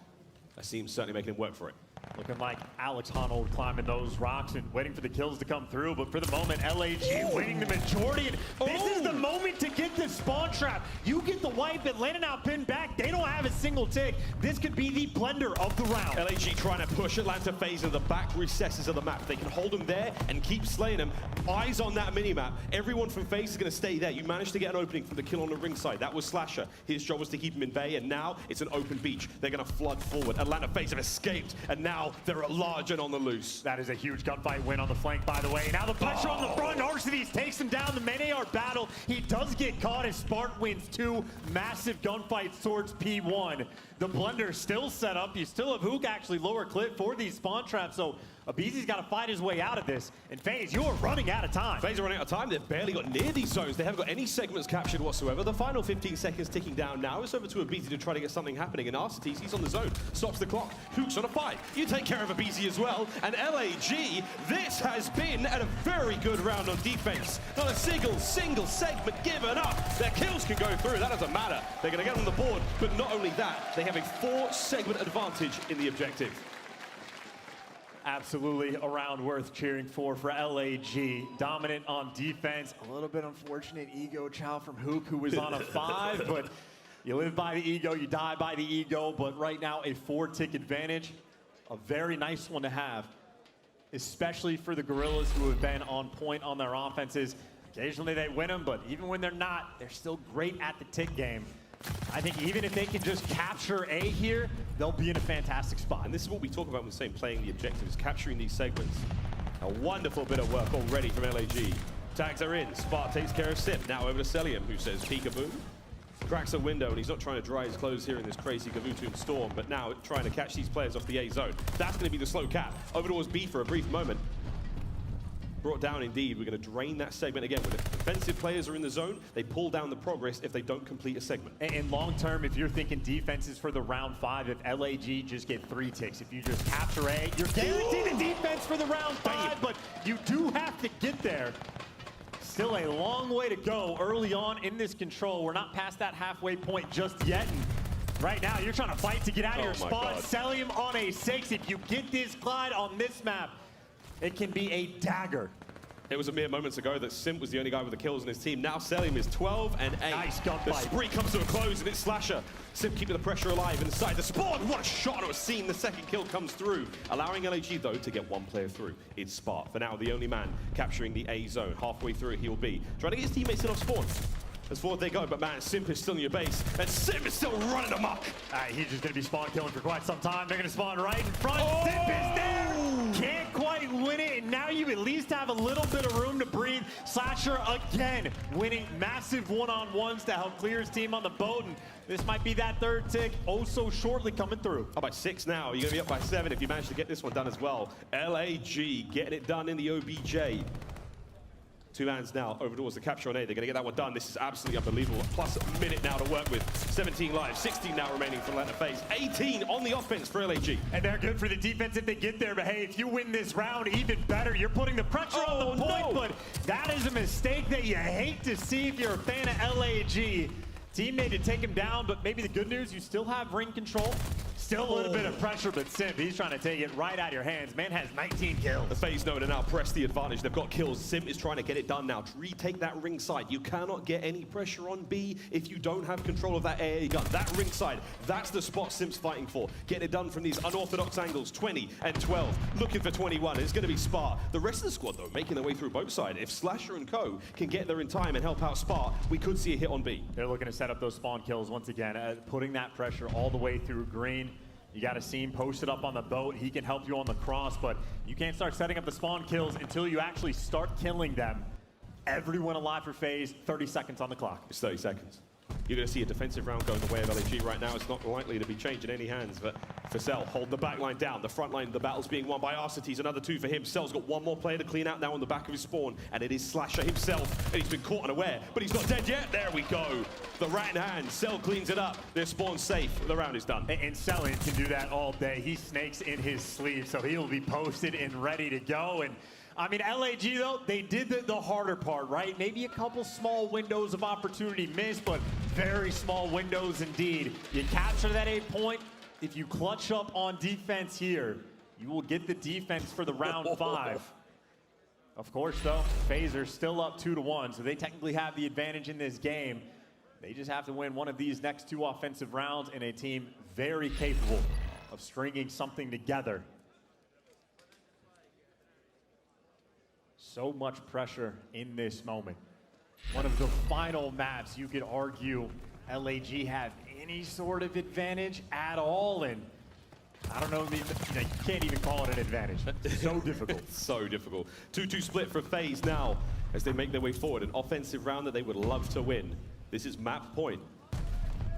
Asim's certainly making him work for it.
Looking like Alex Honnold climbing those rocks and waiting for the kills to come through, but for the moment, LAG winning the majority. And this is the moment to get this spawn trap. You get the wipe, Atlanta now pinned back. They don't have a single tick. This could be the blender of the round.
LAG trying to push Atlanta FaZe into the back recesses of the map. They can hold them there and keep slaying them. Eyes on that minimap. Everyone from FaZe is going to stay there. You managed to get an opening from the kill on the ring side. That was Slasher. His job was to keep him in bay, and now it's an open beach. They're going to flood forward. Atlanta FaZe have escaped, and now they're at large and on the loose.
That is a huge gunfight win on the flank, by the way. Now the pressure on the front. Arcades takes him down. The main AR battle. He does get caught as Spark wins 2 massive gunfights towards P1. The blender still set up. You still have Hook actually lower clip for these spawn traps. So Abizi's got to fight his way out of this. And FaZe, you are running out of time.
FaZe are running out of time. They've barely got near these zones. They haven't got any segments captured whatsoever. The final 15 seconds ticking down now. It's over to Abizi to try to get something happening. And Arcades, he's on the zone. Stops the clock. Hook's on a 5. You take care of Abizi as well. And LAG, this has been a very good round on defense. Not a single segment given up. Their kills can go through. That doesn't matter. They're going to get on the board. But not only that, they have a 4-segment advantage in the objective.
Absolutely a round worth cheering for LAG. Dominant on defense. A little bit unfortunate ego chow from Hook, who was on a 5, but you live by the ego, you die by the ego. But right now, a 4-tick advantage. A very nice one to have, especially for the Guerrillas, who have been on point on their offenses. Occasionally they win them, but even when they're not, they're still great at the tick game. I think even if they can just capture A here, they'll be in a fantastic spot.
And this is what we talk about when saying playing the objectives, capturing these segments. A wonderful bit of work already from LAG. Tags are in. Spark takes care of Sip. Now over to Celium, who says peekaboo. Cracks a window, and he's not trying to dry his clothes here in this crazy Gavutoon storm, but now trying to catch these players off the A zone. That's going to be the slow cap. Over towards B for a brief moment. Brought down indeed. We're going to drain that segment again. When the defensive players are in the zone, they pull down the progress if they don't complete a segment.
And long term, if you're thinking defenses for the round 5, if LAG just get 3 ticks, if you just capture A, you're guaranteed a defense for the round 5, but you do have to get there. Still a long way to go early on in this control. We're not past that halfway point just yet. And right now, you're trying to fight to get out of your spot. Celium on a 6. If you get this glide on this map, it can be a dagger.
It was a mere moments ago that Simp was the only guy with the kills in his team. Now Celium is 12 and 8.
Nice gunfight.
The spree comes to a close, and it's Slasher. Simp keeping the pressure alive inside the spawn. What a shot on a scene. The second kill comes through, allowing LAG, though, to get 1 player through. It's Spark. For now, the only man capturing the A zone. Halfway through it, he'll be trying to get his teammates in off spawn. As forward they go, but man, Simp is still in your base, and Simp is still running amok.
He's just going to be spawn killing for quite some time. They're going to spawn right in front. Simp is there. Can't quite win it, and now you at least have a little bit of room to breathe. Slasher again winning massive one-on-ones to help clear his team on the boat, and this might be that 3rd tick oh so shortly coming through.
Up by 6 now. You're going to be up by 7 if you manage to get this one done as well. LAG getting it done in the OBJ. 2 hands now over towards the capture on A. They're going to get that one done. This is absolutely unbelievable. Plus a minute now to work with. 17 lives, 16 now remaining for Atlanta FaZe. 18 on the offense for LAG.
And they're good for the defense if they get there. But hey, if you win this round, even better. You're putting the pressure on the point, but that is a mistake that you hate to see if you're a fan of LAG. Teammate to take him down, but maybe the good news, you still have ring control. Still a little bit of pressure, but Simp, he's trying to take it right out of your hands. Man has 19 kills.
The FaZe know to now press the advantage. They've got kills. Simp is trying to get it done now to retake that ring side. You cannot get any pressure on B if you don't have control of that AA gun. That ring side, that's the spot Simp's fighting for. Getting it done from these unorthodox angles, 20 and 12. Looking for 21. It's going to be Spar. The rest of the squad, though, making their way through both sides. If Slasher and Co. can get there in time and help out Spar, we could see a hit on B.
They're looking to set up those spawn kills once again, putting that pressure all the way through green. You got Asim posted up on the boat. He can help you on the cross, but you can't start setting up the spawn kills until you actually start killing them. Everyone alive for FaZe, 30 seconds on the clock.
It's 30 seconds. You're going to see a defensive round going the way of LAG right now. It's not likely to be changed in any hands, but for Cell, hold the back line down. The front line, the battle's being won by Arcites. Another 2 for him. Cell's got 1 more player to clean out now on the back of his spawn, and it is Slasher himself, and he's been caught unaware, but he's not dead yet. There we go. The rat in hand. Cell cleans it up. Their spawn's safe. The round is done.
And Cell can do that all day. He snakes in his sleeve, so he'll be posted and ready to go. And I mean, LAG, though, they did the harder part, right? Maybe a couple small windows of opportunity missed, but very small windows indeed. You capture that 8 point. If you clutch up on defense here, you will get the defense for the round 5. Of course, though, FaZe are still up 2-1, so they technically have the advantage in this game. They just have to win one of these next 2 offensive rounds, and a team very capable of stringing something together. So much pressure in this moment. One of the final maps, you could argue LAG have any sort of advantage at all, and I don't know, you can't even call it an advantage. It's so difficult.
So difficult. 2-2 split for FaZe now as they make their way forward. An offensive round that they would love to win. This is map point.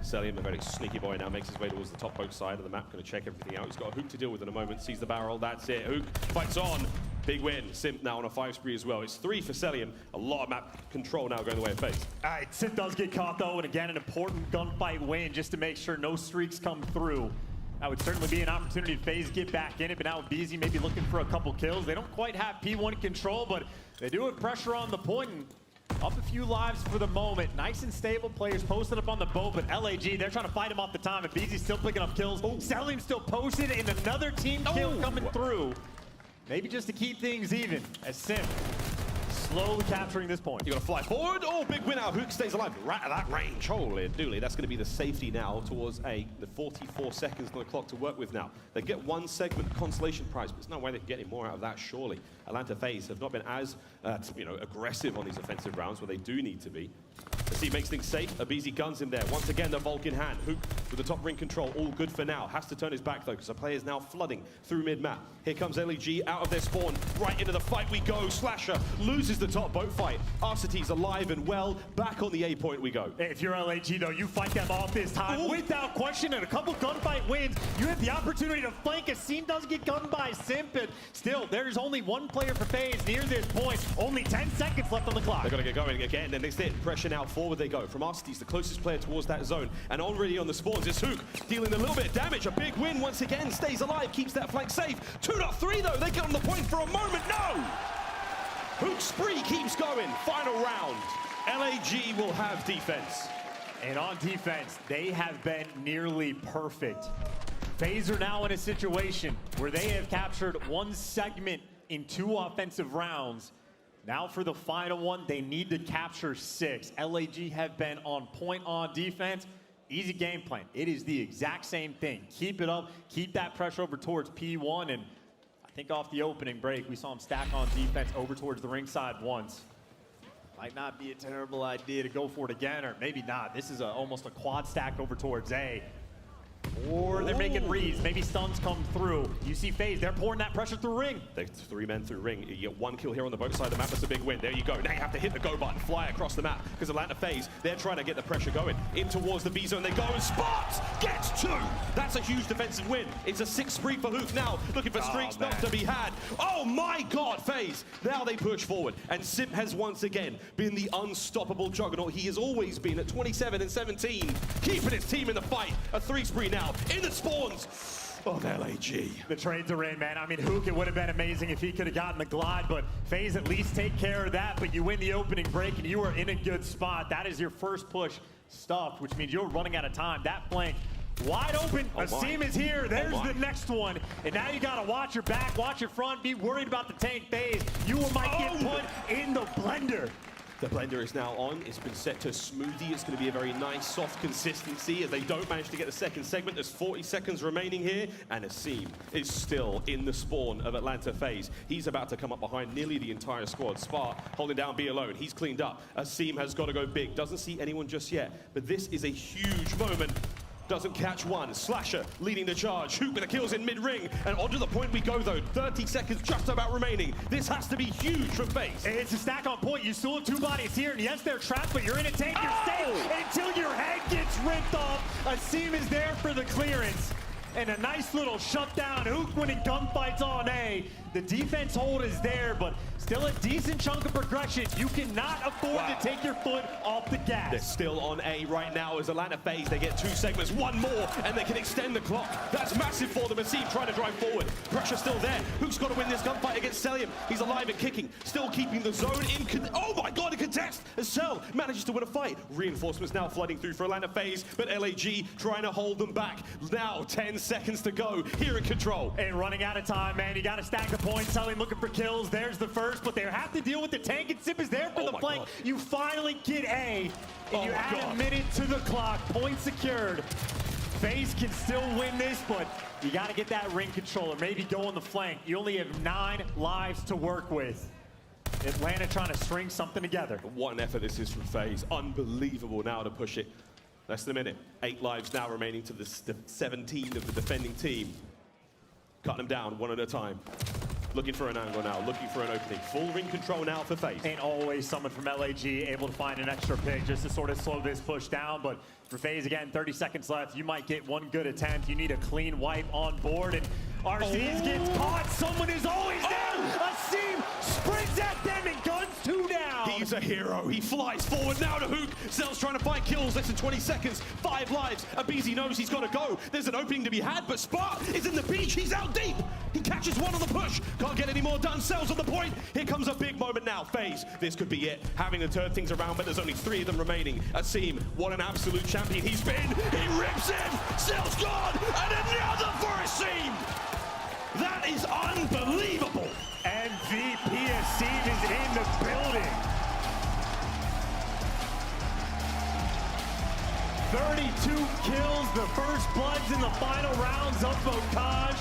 Celium, a very sneaky boy, now makes his way towards the top post side of the map. Going to check everything out. He's got a Hook to deal with in a moment. Sees the barrel. That's it. Hook fights on. Big win. Simp now on a 5 spree as well. It's 3 for Celium. A lot of map control now going the way of FaZe.
All right, Simp does get caught, though, and again, an important gunfight win just to make sure no streaks come through. That would certainly be an opportunity for FaZe to get back in it, but now with BZ maybe looking for a couple kills. They don't quite have P1 control, but they do have pressure on the point, and up a few lives for the moment. Nice and stable players posted up on the boat, but LAG, they're trying to fight him off the time, and BZ's still picking up kills. Celium still posted, and another team kill coming through. Maybe just to keep things even, as Simp slowly capturing this point.
You got to fly forward. Oh, big win out. Hook stays alive. Right at that range. Holy dooly. That's going to be the safety now towards the 44 seconds on the clock to work with now. They get 1 segment consolation prize, but there's no way they can get any more out of that, surely. Atlanta FaZe have not been as aggressive on these offensive rounds where they do need to be. He makes things safe. Abizi guns him there. Once again, the Volk in hand. Hook with the top ring control. All good for now. Has to turn his back, though, because the player is now flooding through mid-map. Here comes LAG out of their spawn. Right into the fight we go. Slasher loses the top boat fight. Arcites alive and well. Back on the A point we go.
If you're LAG, though, you fight them off this time. Without question, and a couple gunfight wins. You have the opportunity to flank. Asim does get gunned by Simp, and still, there's only 1 player for FaZe near this point. Only 10 seconds left on the clock.
They've got to get going again, and it's it. Pressure now. Forward they go. From Arcites, the closest player towards that zone. And already on the spawns is Hook, dealing a little bit of damage. A big win once again. Stays alive, keeps that flank safe. 2-3 though. They get on the point for a moment. No! Hook spree keeps going. Final round. LAG will have defense.
And on defense, they have been nearly perfect. FaZe are now in a situation where they have captured 1 segment in 2 offensive rounds. Now for the final one, they need to capture 6. LAG have been on point on defense. Easy game plan. It is the exact same thing. Keep it up. Keep that pressure over towards P1. And I think off the opening break, we saw him stack on defense over towards the ringside once. Might not be a terrible idea to go for it again, or maybe not. This is almost a quad stack over towards A. Or they're making reads. Maybe stuns come through. You see FaZe, they're pouring that pressure through ring.
They're 3 men through ring. You get 1 kill here on the boat side of the map. That's a big win. There you go. Now you have to hit the go button, fly across the map, because Atlanta FaZe, they're trying to get the pressure going. In towards the B zone they go, and Sparks gets 2. That's a huge defensive win. It's a 6 spree for Hook now, looking for streaks not to be had. Oh my God, FaZe. Now they push forward, and Simp has once again been the unstoppable juggernaut he has always been at 27 and 17, keeping his team in the fight. A 3 spree now in the spawns of LAG.
The trades are in, man. I mean, Hook, it would have been amazing if he could have gotten the glide, but FaZe at least take care of that. But you win the opening break, and you are in a good spot. That is your first push stuffed, which means you're running out of time. That flank wide open. Asim is here. There's the next one. And now you got to watch your back, watch your front, be worried about the tank FaZe. You might get put in the blender.
The blender is now on. It's been set to smoothie. It's going to be a very nice, soft consistency as they don't manage to get the second segment. There's 40 seconds remaining here, and Asim is still in the spawn of Atlanta FaZe. He's about to come up behind nearly the entire squad. Spar holding down B alone. He's cleaned up. Asim has got to go big. Doesn't see anyone just yet, but this is a huge moment. doesn't catch one. Slasher leading the charge. Hook with the kills in mid-ring. And onto the point we go, though. 30 seconds just about remaining. This has to be huge for FaZe.
It's a stack on point. You still have two bodies here, and yes, they're trapped, but you're in a tank. You're safe until your head gets ripped off. Asim is there for the clearance. And a nice little shutdown. Hook winning gunfights on A. The defense hold is there, but still a decent chunk of progression. You cannot afford to take your foot off the gas.
They're still on A right now as Atlanta FaZe. They get 2 segments, one more, and they can extend the clock. That's massive for them. Asim trying to drive forward. Pressure still there. Hook's got to win this gunfight against Celium. He's alive and kicking, still keeping the zone in. Oh my God, a contest as Cell manages to win a fight. Reinforcements now flooding through for Atlanta FaZe, but LAG trying to hold them back. Now 10 seconds to go here in control.
And running out of time, man. You got to stack the points. Celium looking for kills. There's the first, but they have to deal with the tank, and Sip is there for the flank.
God.
You finally get A, and you add a minute to the clock. Point secured. FaZe can still win this, but you got to get that ring controller. Maybe go on the flank. You only have 9 lives to work with. Atlanta trying to string something together.
What an effort this is from FaZe. Unbelievable now to push it. Less than a minute. 8 lives now remaining to the 17 of the defending team. Cutting them down one at a time. Looking for an angle now, looking for an opening. Full ring control now for FaZe.
And always someone from LAG able to find an extra pick just to sort of slow this push down. But for FaZe, again, 30 seconds left. You might get one good attempt. You need a clean wipe on board. And RCs gets caught. Someone is always there. Asim sprints at them and guns 2 down.
He's a hero. He flies forward now to Hook. Cell's trying to find kills. Less than 20 seconds. 5 lives. Abizi knows he's got to go. There's an opening to be had, but Spark is in the beach. He's out deep. He catches one on the push. Can't get any more done. Cell's on the point. Here comes a big moment now. FaZe, this could be it. Having to turn things around, but there's only 3 of them remaining. Asim, what an absolute champion he's been. He rips in. Cell's gone. And another for Asim. That is unbelievable.
MVP Asim is in the building. 32 kills, the first bloods in the final rounds of Bocage.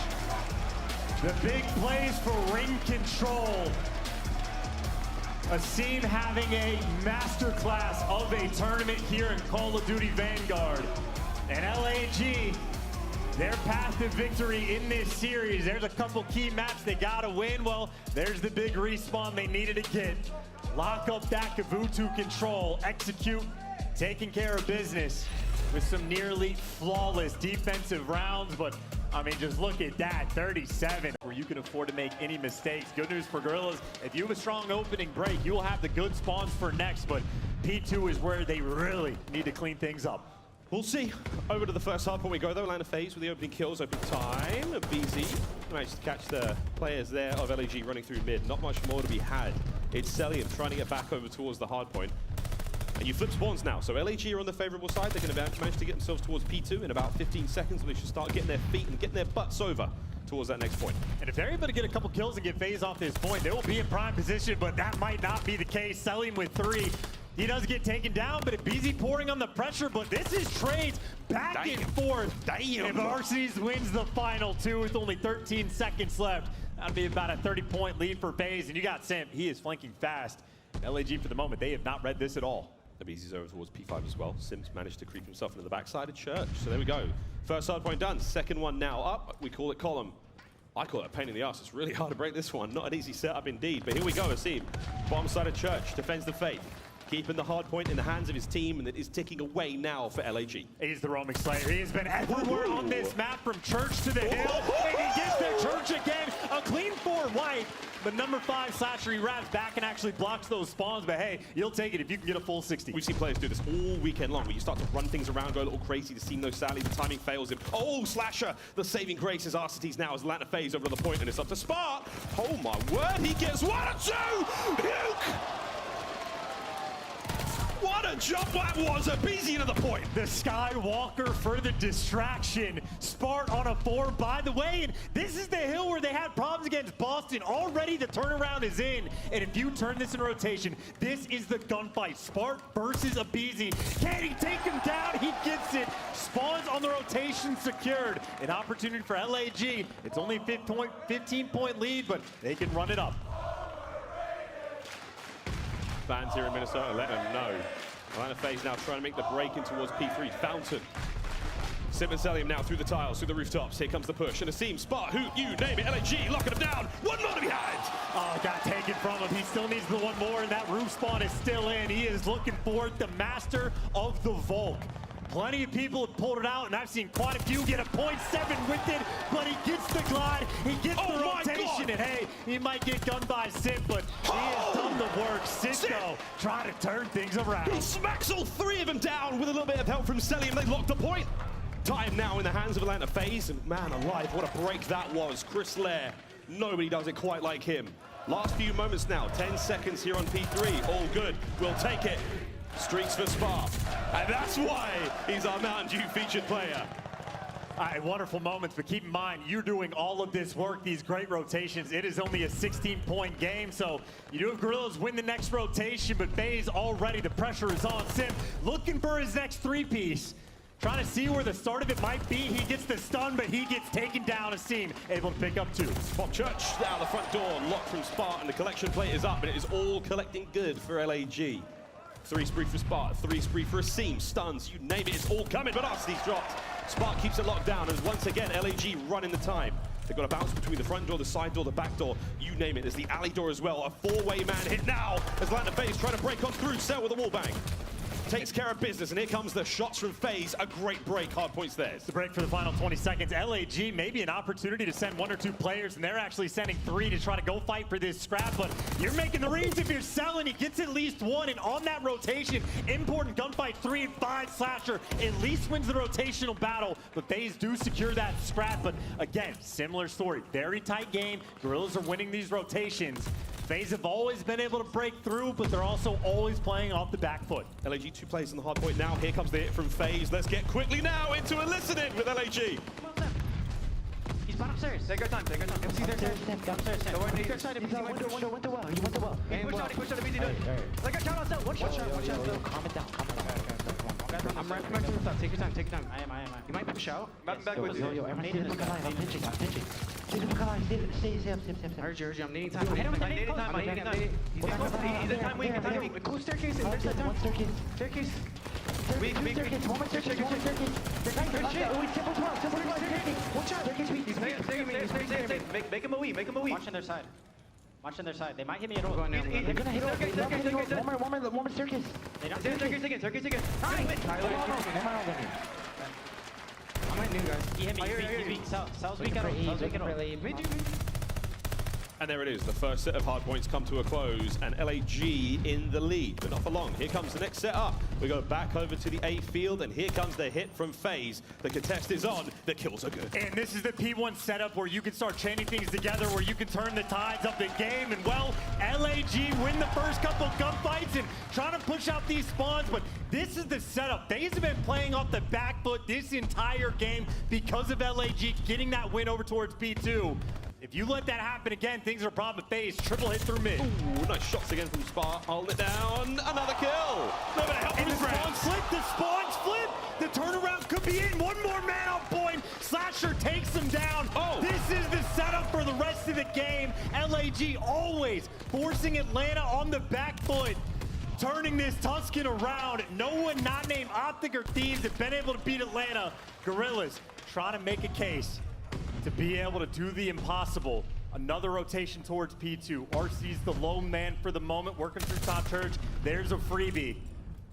The big plays for ring control. Asim having a masterclass of a tournament here in Call of Duty Vanguard. And LAG, their path to victory in this series. There's a couple key maps they gotta win. Well, there's the big respawn they needed to get. Lock up that Kavutu control, execute, taking care of business with some nearly flawless defensive rounds. But I mean, just look at that, 37, where you can afford to make any mistakes. Good news for Guerrillas, if you have a strong opening break, you will have the good spawns for next, but P2 is where they really need to clean things up.
We'll see. Over to the first half when we go, though. Atlanta FaZe with the opening kills, opening time. BZ managed to catch the players there of LAG running through mid. Not much more to be had. It's Celium trying to get back over towards the hard point. And you flip spawns now. So LAG are on the favorable side. They're going to manage to get themselves towards P2 in about 15 seconds. And they should start getting their feet and getting their butts over towards that next point.
And if they're able to get a couple kills and get FaZe off this point, they will be in prime position, but that might not be the case. Celium with 3. He does get taken down, but BZ pouring on the pressure, but this is trades back and forth. If RCs wins the final 2 with only 13 seconds left, that'll be about a 30-point lead for FaZe. And you got Sim, he is flanking fast. LAG for the moment, they have not read this at all.
The BZ's over towards P5 as well. Sims managed to creep himself into the backside of Church. So there we go. First hard point done. Second one now up. We call it column. I call it a pain in the ass. It's really hard to break this one. Not an easy setup indeed. But here we go, Asim. Bottom side of Church defends the Faith. Keeping the hard point in the hands of his team, and it is ticking away now for LAG.
He's the roaming slayer. He has been everywhere on this map, from Church to the hill, and he gets there. Church again. A clean 4 wipe, but number 5 Slasher, he wraps back and actually blocks those spawns. But hey, you'll take it if you can get a full 60.
We've seen players do this all weekend long, where you start to run things around, go a little crazy. The Steam no Sally, the timing fails him. Oh, Slasher, the saving grace is RCTs now as Atlanta FaZe over to the point, and it's up to Spark. Oh my word, he gets 1 and 2! Huke! What a jump that was! A BZ into the point.
The Skywalker for the distraction. Spart on a 4, by the way. And this is the hill where they had problems against Boston. Already the turnaround is in. And if you turn this in rotation, this is the gunfight. Spart versus a BZ. Can he take him down? He gets it. Spawns on the rotation secured. An opportunity for LAG. It's only a 15-point lead, but they can run it up.
Fans here in Minnesota let them know. Atlanta FaZe now trying to make the break in towards P3. Fountain Sim and Selim now through the tiles, through the rooftops. Here comes the push. And Asim, Spot, who you name it, LAG locking him down. One more to behind.
Oh, it got taken from him. He still needs the one more, and that roof spawn is still in. He is looking for it, the master of the Volk. Plenty of people have pulled it out, and I've seen quite a few get a 0.7 with it, but he gets the glide, he gets the rotation, and hey, he might get gunned by Sim, but he has done the work. Cisco trying to turn things around.
He smacks all three of them down with a little bit of help from Selim. They locked the point. Time now in the hands of Atlanta FaZe, and man alive, what a break that was. Chris Lair, nobody does it quite like him. Last few moments now, 10 seconds here on P3, all good, we'll take it. Streaks for Spa, and that's why he's our Mountain Dew featured player.
All right, wonderful moments, but keep in mind, you're doing all of this work, these great rotations. It is only a 16-point game, so you do have Guerrillas win the next rotation, but FaZe already, the pressure is on. Sim looking for his next three-piece. Trying to see where the start of it might be. He gets the stun, but he gets taken down. Asim able to pick up two.
Pop Church out the front door, locked from Spark, and the collection plate is up, and it is all collecting good for LAG. 3 spree for Spark, 3 spree for Asim, stuns, you name it, it's all coming, but Arsene's dropped. Spark keeps it locked down, and once again, LAG running the time. They've got a bounce between the front door, the side door, the back door, you name it. There's the alley door as well. A 4-way man hit now as Atlanta FaZe trying to break on through. Cell with a wall bang. Takes care of business, and here comes the shots from FaZe. A great break, hard points theirs.
The break for the final 20 seconds. LAG maybe an opportunity to send 1 or 2 players, and they're actually sending 3 to try to go fight for this scrap, but you're making the reads if you're selling. He gets at least 1, and on that rotation, important gunfight 3 and 5 Slasher at least wins the rotational battle, but FaZe do secure that scrap. But again, similar story, very tight game. Guerrillas are winning these rotations. FaZe have always been able to break through, but they're also always playing off the back foot.
LAG 2 plays on the hard point now. Here comes the hit from FaZe. Let's get quickly now into a listening with LAG.
He's bottom stairs. Take our time, take our time. MC there, downstairs. Go on the side.
Window well. He went the well.
Push out, easy doing. Like a count on cell. One shot.
Calm it down.
I'm right back to the rooftop. Take your time, take your time. I am.
You might push out.
I'm back with you.
Yo, everyone look alive. I'm pinching. Stay up.
I heard you. I'm needing time. I'm needing time. He's a time weak. Close staircase.
One staircase.
Staircase.
Weak. One more staircase. Watch out.
Make him a weak.
Watching their side. They might hit me at all.
They're gonna hit one more staircase.
Staircase again.
I'm at new guys.
He hit me. He's weak. Sal's weak at all.
And there it is, the first set of hard points come to a close, and LAG in the lead, but not for long. Here comes the next set up. We go back over to the A field, and here comes the hit from FaZe. The contest is on, the kills are good.
And this is the P1 setup where you can start chaining things together, where you can turn the tides of the game. And well, LAG win the first couple gunfights and trying to push out these spawns, but this is the setup. FaZe have been playing off the back foot this entire game because of LAG getting that win over towards P2. If you let that happen again, things are a problem with FaZe. Triple hit through mid.
Ooh, nice shots again from Spark. Holding it down. Another kill. No bit of help from
The spawns flip. The spawns flip. The turnaround could be in. One more man on point. Slasher takes him down.
Oh.
This is the setup for the rest of the game. LAG always forcing Atlanta on the back foot. Turning this Tuscan around. No one not named Optic or Thieves have been able to beat Atlanta. Guerrillas trying to make a case to be able to do the impossible. Another rotation towards P2. RC's the lone man for the moment, working through top church. There's a freebie.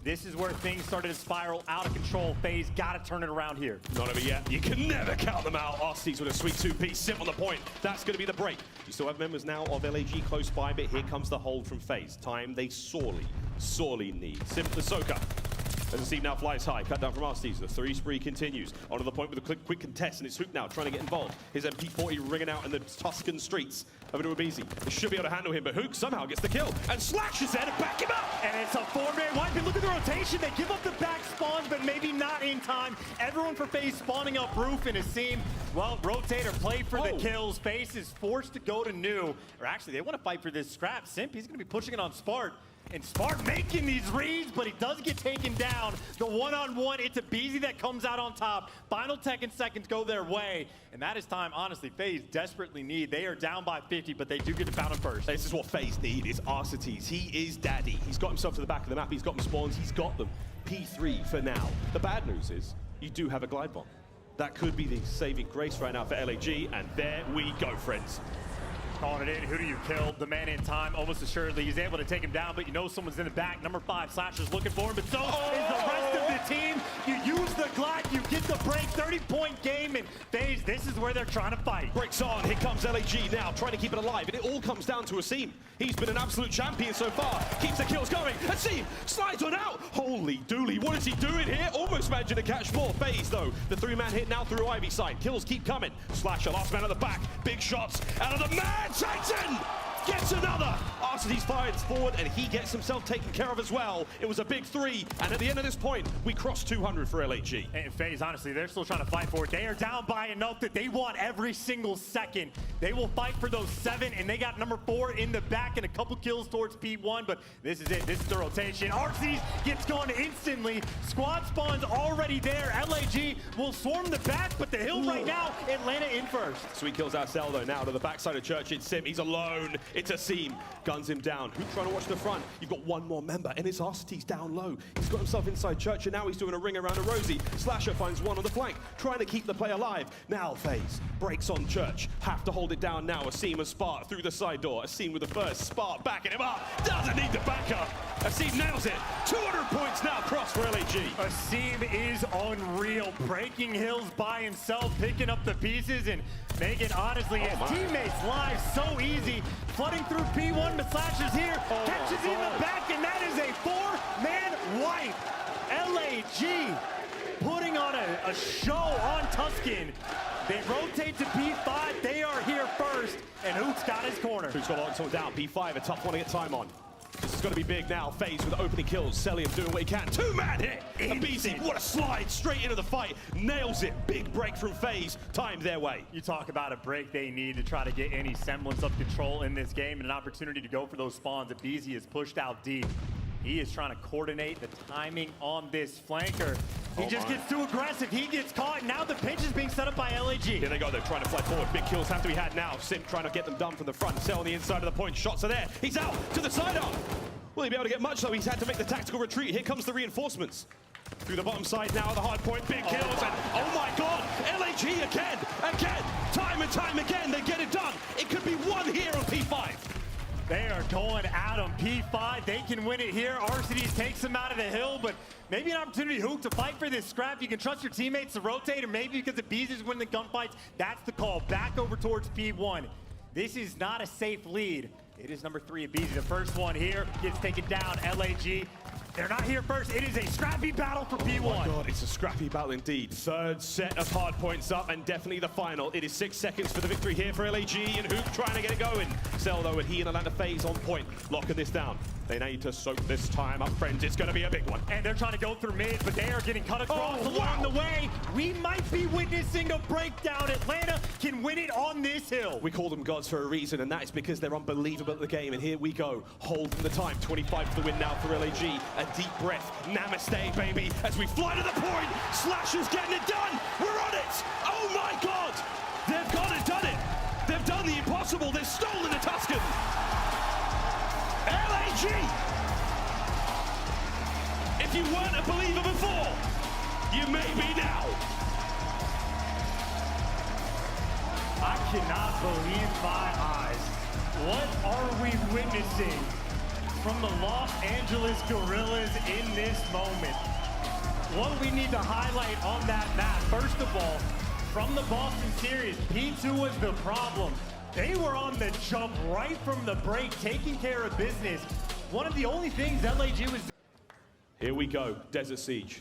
This is where things started to spiral out of control. FaZe got to turn it around here.
Not over yet. You can never count them out. RC's with a sweet 2-piece. Sim on the point. That's going to be the break. You still have members now of LAG close by, but here comes the hold from FaZe. Time they sorely need. Sim for Soka. As the seam now flies high, cut down from Arstees. The 3 spree continues. Onto the point with a quick contest, and it's Hook now trying to get involved. His MP40 ringing out in the Tuscan streets. Over to Abizi. They should be able to handle him, but Hook somehow gets the kill. And Slash is there to back him up!
And it's a 4-man wipe. And look at the rotation. They give up the back spawns, but maybe not in time. Everyone for FaZe spawning up roof in a seam. Well, Rotator played for the kills. FaZe is forced to go to new. Or actually, they want to fight for this scrap. Simp, he's going to be pushing it on Spart. And Spart making these reads, but he does get taken down. The one-on-one, it's Abizi that comes out on top. Final 10 seconds go their way. And that is time, honestly, FaZe desperately need. They are down by 50, but they do get to found him first.
This is what FaZe need, is Arcetes. He is daddy. He's got himself to the back of the map. He's got them spawns. He's got them. P3 for now. The bad news is, you do have a glide bomb. That could be the saving grace right now for LAG, and there we go, friends.
Calling it in. Who do you kill? The man in time, almost assuredly. He's able to take him down, but you know someone's in the back. Number 5, Slasher's looking for him, but so is the rest of the team. You use the Glock, you get the break. 30-point game, and FaZe, this is where they're trying to fight.
Breaks on. Here comes LAG now, trying to keep it alive, and it all comes down to Asim. He's been an absolute champion so far. Keeps the kills going. Asim slides on out. Holy dooly, what is he doing here? Almost managing to catch 4. FaZe, though. The 3-man hit now through Ivy side. Kills keep coming. Slasher, last man at the back. Big shots out of the man. Titan gets another. Arsenes fires forward, and he gets himself taken care of as well. It was a big 3, and at the end of this point, we crossed 200 for LAG.
And FaZe, honestly, they're still trying to fight for it. They are down by enough that they want every single second. They will fight for those 7, and they got number 4 in the back and a couple kills towards P1, but this is it. This is the rotation. Arsenes gets gone instantly. Squad spawn's already there. LAG will swarm the back, but the hill right now, Atlanta in first.
Sweet kills Arcel, though, now to the backside of Church. It's Sim. He's alone. It's Asim. Guns him down. Who's trying to watch the front? You've got one more member, and it's Arsenes down low. He's got himself inside Church, and now he's doing a ring around a Rosie. Slasher finds one on the flank, trying to keep the play alive. Now FaZe breaks on Church. Have to hold it down now. Asim and Spark through the side door. Asim with the first. Spark backing him up. Doesn't need the backup. Asim nails it. 200 points now crossed for LAG.
Asim is unreal. Breaking hills by himself, picking up the pieces, and making, honestly, his teammates' lives so easy. Flooding through P1, but Slasher's here. Catches him in the back, and that is a 4-man wipe. LAG putting on a show on Tuscan. They rotate to P5. They are here first, and Hook's got his corner.
Hook's got locked someone down. P5, a tough one to get time on. This is going to be big now. FaZe with the opening kills. Celium doing what he can. 2-man hit. And BZ, what a slide straight into the fight. Nails it. Big break from FaZe. Timed their way.
You talk about a break they need to try to get any semblance of control in this game and an opportunity to go for those spawns. That BZ is pushed out deep. He is trying to coordinate the timing on this flanker. He just gets too aggressive. He gets caught. Now the pinch is being set up by LAG.
Here they go. They're trying to fly forward. Big kills have to be had now. Sim trying to get them done from the front. Cell on the inside of the point. Shots are there. He's out to the side up. Will he be able to get much, though? He's had to make the tactical retreat. Here comes the reinforcements. Through the bottom side now at the hard point. Big kills. And oh my God. LAG again. Time and time again. They get it done. It could be one here on P5.
They are going at him. P5, they can win it here. Arsenes takes him out of the hill, but maybe an opportunity, Hook, to fight for this scrap. You can trust your teammates to rotate, or maybe because the Bees is winning the gunfights, that's the call. Back over towards P1. This is not a safe lead. It is number 3 of Beezy. The first one here gets taken down. LAG, they're not here first. It is a scrappy battle for P1.
Oh my God, it's a scrappy battle indeed. Third set of hard points up, and definitely the final. It is 6 seconds for the victory here for LAG, and Hook trying to get it going. Cell, though, and he and Atlanta FaZe on point, locking this down. They need to soak this time up, friends. It's going to be a big one.
And they're trying to go through mid, but they are getting cut across along the way. We might be witnessing a breakdown. Atlanta can win it on this hill.
We call them gods for a reason, and that is because they're unbelievable at the game. And here we go, holding the time. 25 for the win now for LAG. A deep breath. Namaste, baby, as we fly to the point. Slasher's getting it done. We're on it. Oh my God. They've got it, done it. They've done the impossible. They've stolen the Tuscan. LAG! If you weren't a believer before, you may be now.
I cannot believe my eyes. What are we witnessing from the Los Angeles Guerrillas in this moment? What we need to highlight on that map, first of all, from the Boston series, P2 was the problem. They were on the jump right from the break, taking care of business. One of the only things LAG was doing.
Here we go, Desert Siege.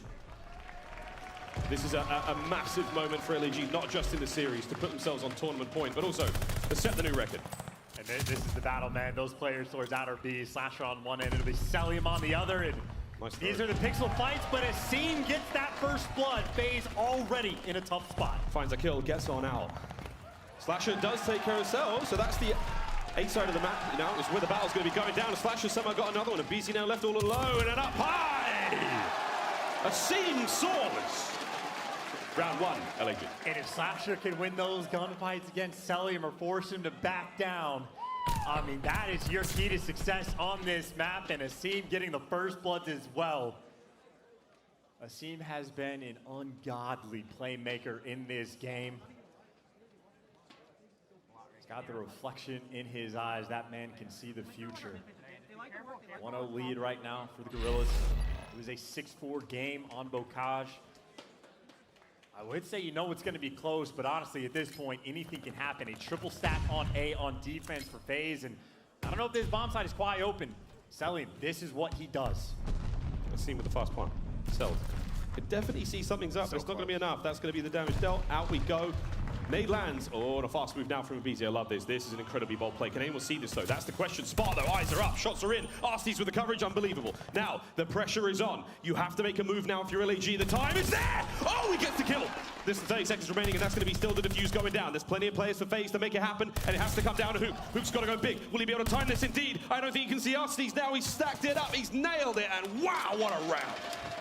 This is a massive moment for LAG, not just in the series, to put themselves on tournament point, but also to set the new record.
And this is the battle, man. Those players towards outer B, Slasher on one end, it'll be Celium on the other. And
nice
these are the pixel fights, but Asim gets that first blood. FaZe already in a tough spot.
Finds a kill, gets on out. Slasher does take care of Cell, so that's the A side of the map. You know, is where the battle's going to be going down. Slasher somehow got another one, and BC now left all alone, and up high! Asim soars! Round 1, LAG.
And if Slasher can win those gunfights against Celium or force him to back down, I mean, that is your key to success on this map, and Asim getting the first bloods as well. Asim has been an ungodly playmaker in this game. He's got the reflection in his eyes. That man can see the future. 1-0 lead right now for the Guerrillas. It was a 6-4 game on Bocage. I would say you know it's going to be close, but honestly, at this point, anything can happen. A triple stack on A on defense for FaZe, and I don't know if this bomb side is quite open. Selim, this is what he does.
Let's see him with the fast point. Self. Could definitely see something's up, but it's not going to be enough. That's going to be the damage dealt. Out we go. Nade lands. Oh, and a fast move now from Abizi. I love this. This is an incredibly bold play. Can anyone see this, though? That's the question. Spark, though. Eyes are up. Shots are in. Arsty's with the coverage. Unbelievable. Now, the pressure is on. You have to make a move now if you're LAG. The time is there. Oh, he gets the kill. There's 30 seconds remaining, and that's going to be still the defuse going down. There's plenty of players for FaZe to make it happen, and it has to come down to Hook. Hook's got to go big. Will he be able to time this? Indeed. I don't think he can see Arsty's now. He's stacked it up. He's nailed it, and wow, what a round.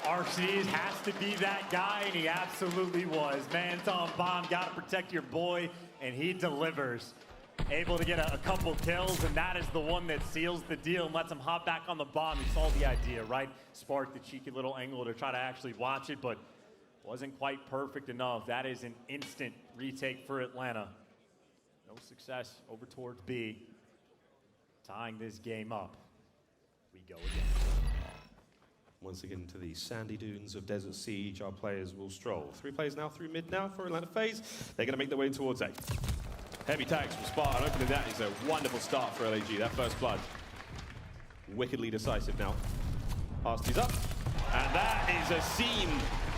Arcees has to be that guy, and he absolutely was. Man's on bomb, gotta protect your boy, and he delivers. Able to get a couple kills, and that is the one that seals the deal and lets him hop back on the bomb. You saw the idea, right? Spark the cheeky little angle to try to actually watch it, but wasn't quite perfect enough. That is an instant retake for Atlanta. No success over towards B. Tying this game up. We go again.
Once again to the sandy dunes of Desert Siege, our players will stroll. 3 players now through mid now for Atlanta FaZe. They're going to make their way towards A. Heavy tags from Spartan. Opening that is a wonderful start for LAG. That first blood. Wickedly decisive now. Arsty's up. And that is a seam.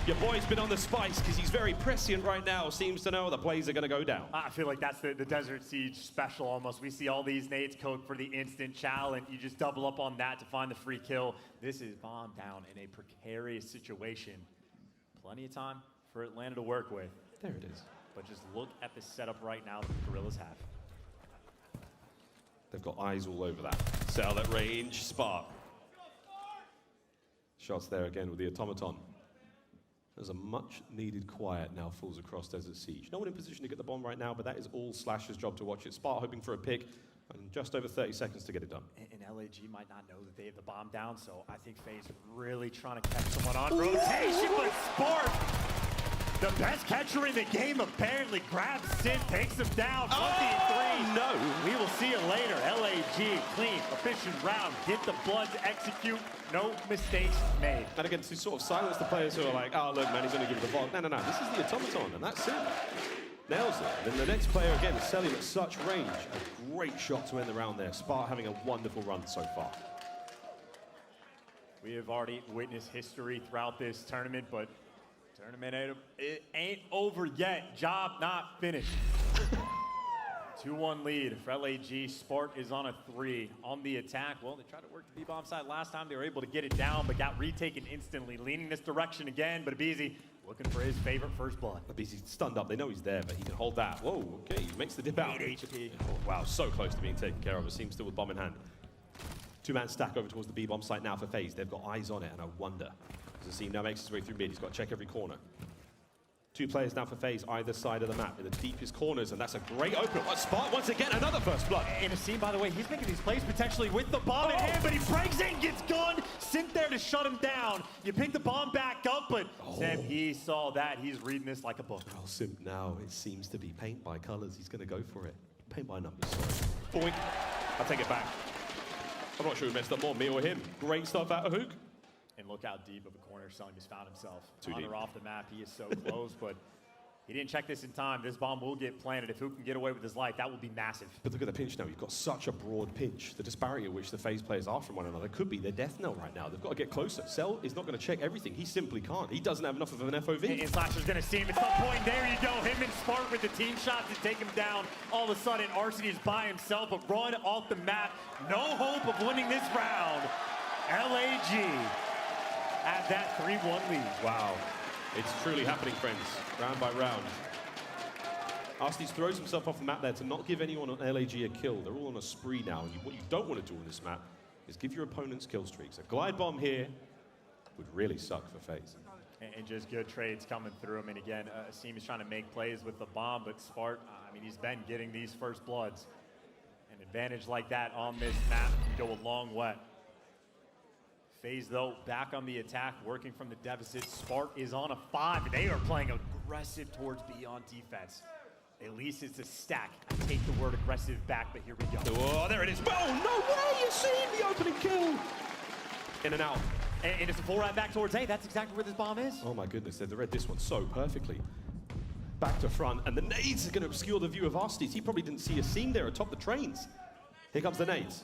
Your boy's been on the spice because he's very prescient right now. Seems to know the plays are going to go down.
I feel like that's the Desert Siege special almost. We see all these nades cooked for the instant chow, and you just double up on that to find the free kill. This is bomb down in a precarious situation. Plenty of time for Atlanta to work with.
There it is.
But just look at the setup right now that the Guerrillas have.
They've got eyes all over that. Cell at range. Spark. Shots there again with the automaton. There's a much-needed quiet now falls across Desert Siege. No one in position to get the bomb right now, but that is all Slash's job to watch it. Spark hoping for a pick, and just over 30 seconds to get it done.
And LAG might not know that they have the bomb down, so I think FaZe really trying to catch someone on rotation, but Spark, the best catcher in the game, apparently grabs Sid, takes him down, 23.
No.
We will see you later. LAG, clean, efficient round, get the blood to execute, no mistakes made.
And again, to sort of silence the players who are like, oh, look, man, he's going to give it the ball. No, this is the automaton, and that's it. Nails it. And then the next player, again, is Selim at such range. A great shot to end the round there. Spark having a wonderful run so far.
We have already witnessed history throughout this tournament, but tournament ain't over yet. Job not finished. 2-1 lead for LAG. Spark is on a 3 on the attack. Well, they tried to work the B-bomb side last time. They were able to get it down, but got retaken instantly. Leaning this direction again, but Abizi looking for his favorite first blood.
Abizi's stunned up. They know he's there, but he can hold that. Whoa, okay, he makes the dip out.
8 HP.
Oh, wow, so close to being taken care of. Asim still with bomb in hand. 2-man stack over towards the B-bomb site now for FaZe. They've got eyes on it, and I wonder. As Asim now makes his way through mid, he's got to check every corner. 2 players now for FaZe, either side of the map, in the deepest corners, and that's a great open. Spark once again, another first blood.
And Asim, by the way, he's making these plays potentially with the bomb in hand, but he breaks in, gets gunned, sent there to shut him down. You pick the bomb back up, but Sam, he saw that. He's reading this like a book.
Oh, Simp now, it seems to be paint by colors. He's going to go for it. Paint by numbers, sorry. Boink. I'll take it back. I'm not sure who messed up more, me or him. Great stuff out of Hook.
And look how deep of a corner Selim has found himself.
Too
On
deep.
or off the map, he is so close, but he didn't check this in time. This bomb will get planted. If Hook can get away with his life, that will be massive.
But look at the pinch now. You've got such a broad pinch. The disparity at which the FaZe players are from one another could be their death knell right now. They've got to get closer. Cell is not going to check everything. He simply can't. He doesn't have enough of an FOV.
And Slasher's going to see him at some point. There you go. Him and Spark with the team shots to take him down. All of a sudden, Arseny is by himself, a run off the map. No hope of winning this round. LAG at that 3-1 lead.
Wow. It's truly happening, friends. Round by round. Arsties throws himself off the map there to not give anyone on LAG a kill. They're all on a spree now. And what you don't want to do on this map is give your opponents kill streaks. A glide bomb here would really suck for FaZe.
And just good trades coming through him. And again, Asim is trying to make plays with the bomb, but Spark, I mean, he's been getting these first bloods. An advantage like that on this map can go a long way. FaZe, though, back on the attack, working from the deficit. Spark is on a 5. They are playing aggressive towards B on defense. At least it's a stack. I take the word aggressive back, but here we go.
Oh, there it is. Oh, no way! You see the opening kill. In and out.
And it's a full round back towards A. That's exactly where this bomb is.
Oh my goodness, they read this one so perfectly. Back to front, and the nades are going to obscure the view of Arstides. He probably didn't see a seam there atop the trains. Here comes the nades.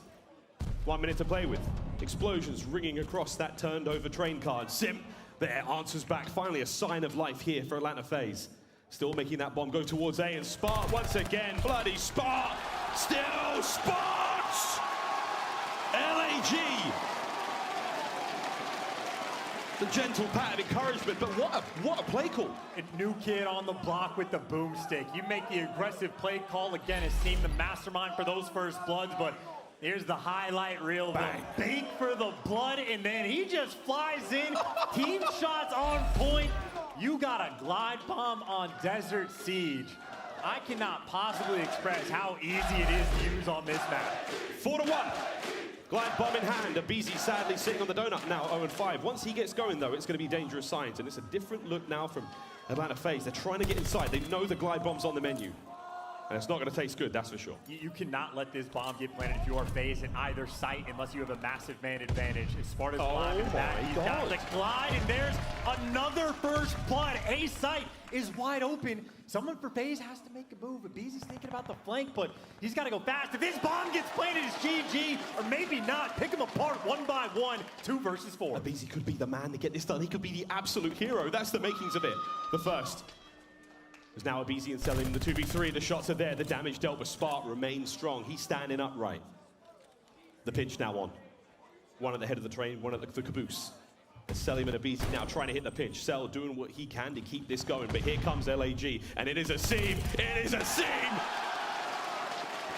1 minute to play with. Explosions ringing across that turned over train card. Sim there answers back. Finally a sign of life here for Atlanta FaZe. Still making that bomb go towards A, and Spark once again. Bloody Spark! Still Sparks! LAG! The gentle pat of encouragement, but what a play call.
A new kid on the block with the boomstick. You make the aggressive play call again. It seemed the mastermind for those first bloods, but here's the highlight reel.
Bang.
The bait for the blood, and then he just flies in. Team shots on point. You got a glide bomb on Desert Siege. I cannot possibly express how easy it is to use on this map.
4-1. Glide bomb in hand. Abizi sadly sitting on the donut now, 0-5. Once he gets going, though, it's going to be dangerous signs, and it's a different look now from Atlanta FaZe. They're trying to get inside. They know the glide bomb's on the menu, and it's not going to taste good, that's for sure.
You cannot let this bomb get planted if you are FaZe in either site unless you have a massive man advantage. As Sparta's blocking that, he's got the glide, and there's another first blood. A site is wide open. Someone for FaZe has to make a move. Abizi's thinking about the flank, but he's got to go fast. If this bomb gets planted, it's GG, or maybe not. Pick them apart one by one, 2 versus 4.
Abizi could be the man to get this done. He could be the absolute hero. That's the makings of it. The first. There's now Abizi and selling the 2v3. The shots are there. The damage dealt with Spark remains strong. He's standing upright. The pinch now on. One at the head of the train, one at the caboose. Selim and Abizi now trying to hit the pinch. Sel doing what he can to keep this going, but here comes LAG, and it is a seam. It is a seam!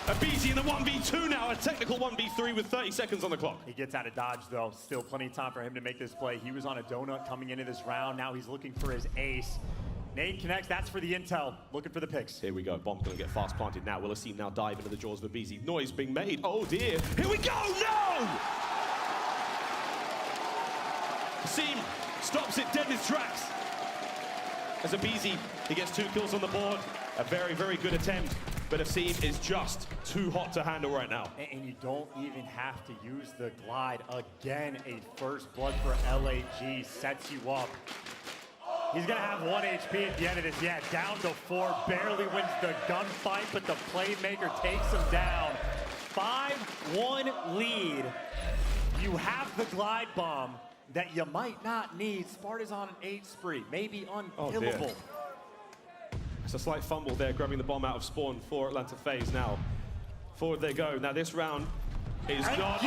Abizi in the 1v2 now, a technical 1v3 with 30 seconds on the clock.
He gets out of dodge, though. Still plenty of time for him to make this play. He was on a donut coming into this round. Now he's looking for his ace. Nade connects, that's for the intel. Looking for the picks.
Here we go, bomb's gonna get fast planted now. Will Asim now dive into the jaws of Abizi. Noise being made, oh dear. Here we go, no! Asim stops it dead in its tracks. As Abizi, he gets 2 kills on the board. A very, very good attempt, but Asim is just too hot to handle right now.
And you don't even have to use the glide. Again, a first blood for LAG sets you up. He's gonna have 1 HP at the end of this. Yeah, down to 4, barely wins the gunfight, but the playmaker takes him down. 5-1 lead. You have the glide bomb that you might not need. Sparta's on an 8 spree, maybe unkillable.
It's a slight fumble there, grabbing the bomb out of spawn for Atlanta FaZe now. Forward they go. Now this round is not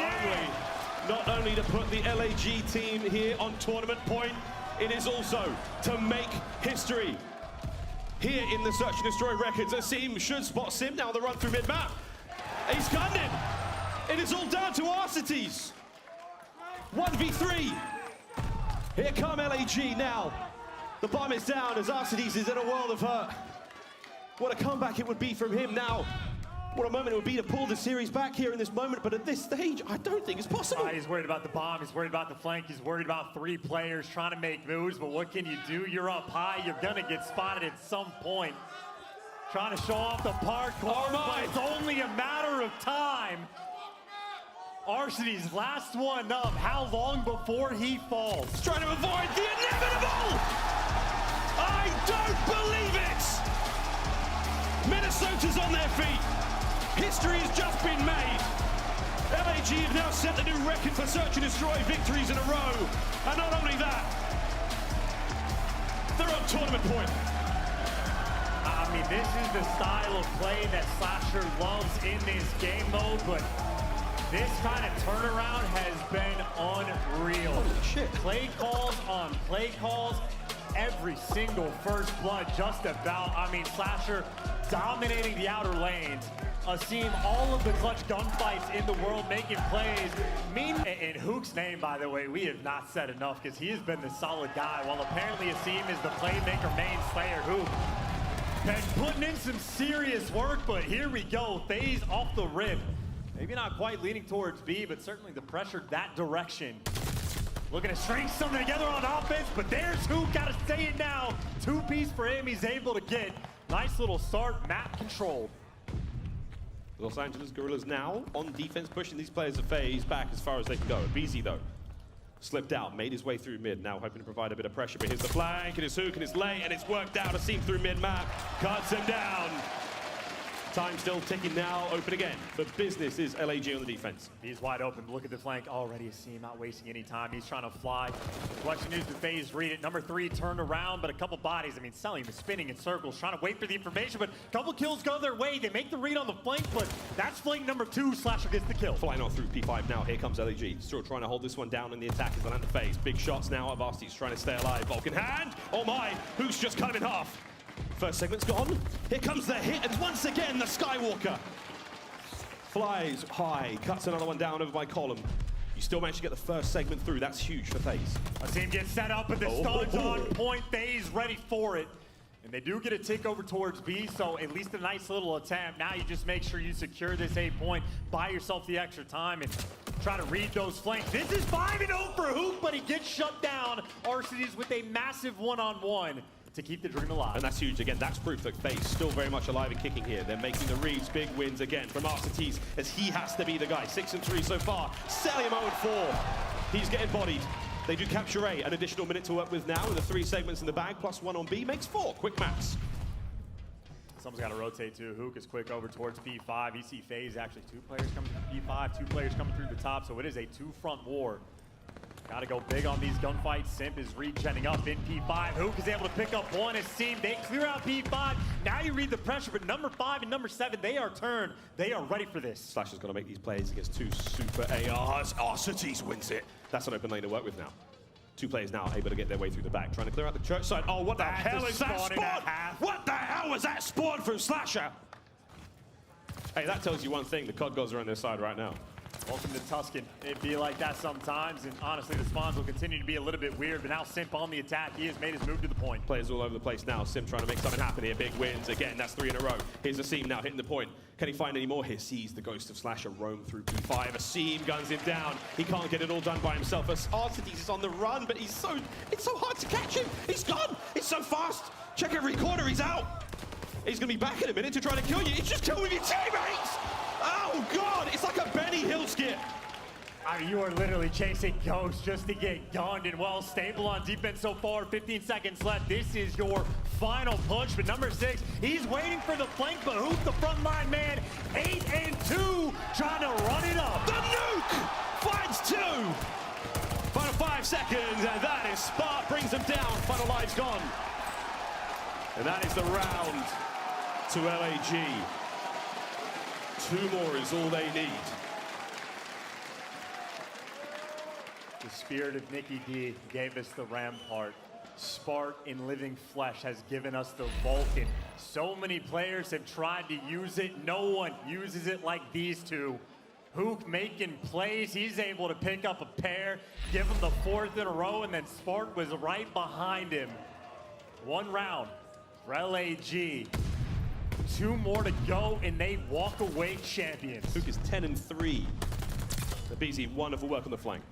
only to put the LAG team here on tournament point, it is also to make history. Here in the Search and Destroy records, Asim should spot Sim now the run through mid-map. He's gunned it. It is all down to Arstides. 1v3. Here come LAG now. The bomb is down as Arstides is in a world of hurt. What a comeback it would be from him now. What a moment it would be to pull the series back here in this moment, but at this stage, I don't think it's possible.
He's worried about the bomb, he's worried about the flank, he's worried about 3 players trying to make moves, but what can you do? You're up high, you're gonna get spotted at some point. Trying to show off the parkour, but it's only a matter of time. Arstides, last one up. How long before he falls?
He's trying to avoid the inevitable! I don't believe it! Minnesota's on their feet. History has just been made. LAG have now set the new record for Search and Destroy victories in a row. And not only that, they're on tournament point.
I mean, this is the style of play that Slasher loves in this game mode, but this kind of turnaround has been unreal.
Holy shit.
Play calls on play calls. Every single first blood just about. I mean, Slasher dominating the outer lanes. Asim, all of the clutch gunfights in the world, making plays. In Hook's name, by the way, we have not said enough because he has been the solid guy, while apparently Asim is the playmaker main slayer. Hook been putting in some serious work, but here we go. FaZe off the rip. Maybe not quite leaning towards B, but certainly the pressure that direction. Looking to string something together on offense, but there's who gotta say it now. Two-piece for him, he's able to get. Nice little start, map controlled.
Los Angeles Guerrillas now on defense, pushing these players of FaZe back as far as they can go. BZ though, slipped out, made his way through mid, now hoping to provide a bit of pressure, but here's the flank, and his hook, and it's late, and it's worked out. A seam through mid-map, cuts him down. Time still ticking now, open again. The business is LAG on the defense.
He's wide open. Look at the flank. Already a seam, not wasting any time. He's trying to fly. The question is, the FaZe read it. Number 3 turned around, but a couple bodies. I mean, Selim is spinning in circles, trying to wait for the information, but a couple kills go their way. They make the read on the flank, but that's flank number 2. Slasher gets the kill.
Flying on through P5 now. Here comes LAG. Still trying to hold this one down in the attack as they land the FaZe. Big shots now at Varsity's trying to stay alive. Vulcan hand. Oh my, Hook's just cut him in half. First segment's gone. Here comes the hit, and once again, the Skywalker flies high, cuts another one down over by Column. You still managed to get the first segment through. That's huge for FaZe.
A team gets set up, but the stun's on point. FaZe ready for it. And they do get a tick over towards B, so at least a nice little attempt. Now you just make sure you secure this 8-point, buy yourself the extra time, and try to read those flanks. This is 5-0 for Hook, but he gets shut down. Arcitys with a massive one-on-one to keep the dream alive.
And that's huge. Again, that's proof that FaZe still very much alive and kicking here. They're making the reads. Big wins again from Arcitys, as he has to be the guy. 6-3 so far. Selim 0-4. He's getting bodied. They do capture A. An additional minute to work with now, with the 3 segments in the bag, plus 1 on B, makes 4. Quick maps.
Someone's got to rotate too. Hook is quick over towards P5. You see FaZe actually 2 players coming through P5, 2 players coming through the top, so it is a 2-front war. Got to go big on these gunfights. Simp is regenning up in P5. Hook is able to pick up 1 as Seam. They clear out P5. Now you read the pressure, but number 5 and number 7, they are turned. They are ready for this.
Slasher's got to make these plays against 2 super ARs. Arcitys wins it. That's an open lane to work with now. 2 players now able to get their way through the back, trying to clear out the church side. Oh, what the hell is that spawn? What the hell was that spawn from Slasher? Hey, that tells you one thing. The COD gods are on their side right now.
Welcome to Tuscan. It'd be like that sometimes, and honestly, the spawns will continue to be a little bit weird, but now Simp on the attack. He has made his move to the point.
Players all over the place now. Sim trying to make something happen here. Big wins. Again, that's 3 in a row. Here's a Seam now hitting the point. Can he find any more? Here sees the ghost of Slasher roam through P5. A Seam guns him down. He can't get it all done by himself. As Arcitys is on the run, but it's so hard to catch him. He's gone. It's so fast. Check every corner. He's out. He's going to be back in a minute to try to kill you. He's just killing your teammates. Oh, God. It's like a Benny Hill skit.
I mean, you are literally chasing ghosts just to get gunned, and well, stable on defense so far. 15 seconds left. This is your final push, but number 6, he's waiting for the flank, but Hoop, the front line man, 8-2, trying to run it up.
The nuke finds 2. Final 5 seconds, and that is Spark, brings him down. Final lives gone. And that is the round to LAG. 2 more is all they need.
The spirit of Nicky D gave us the Rampart. Spark in living flesh has given us the Vulcan. So many players have tried to use it. No one uses it like these 2. Hook making plays. He's able to pick up a pair, give him the 4th in a row, and then Spark was right behind him. 1 round for LAG. 2 more to go, and they walk away champions.
Hook is 10-3. The BZ, wonderful work on the flank.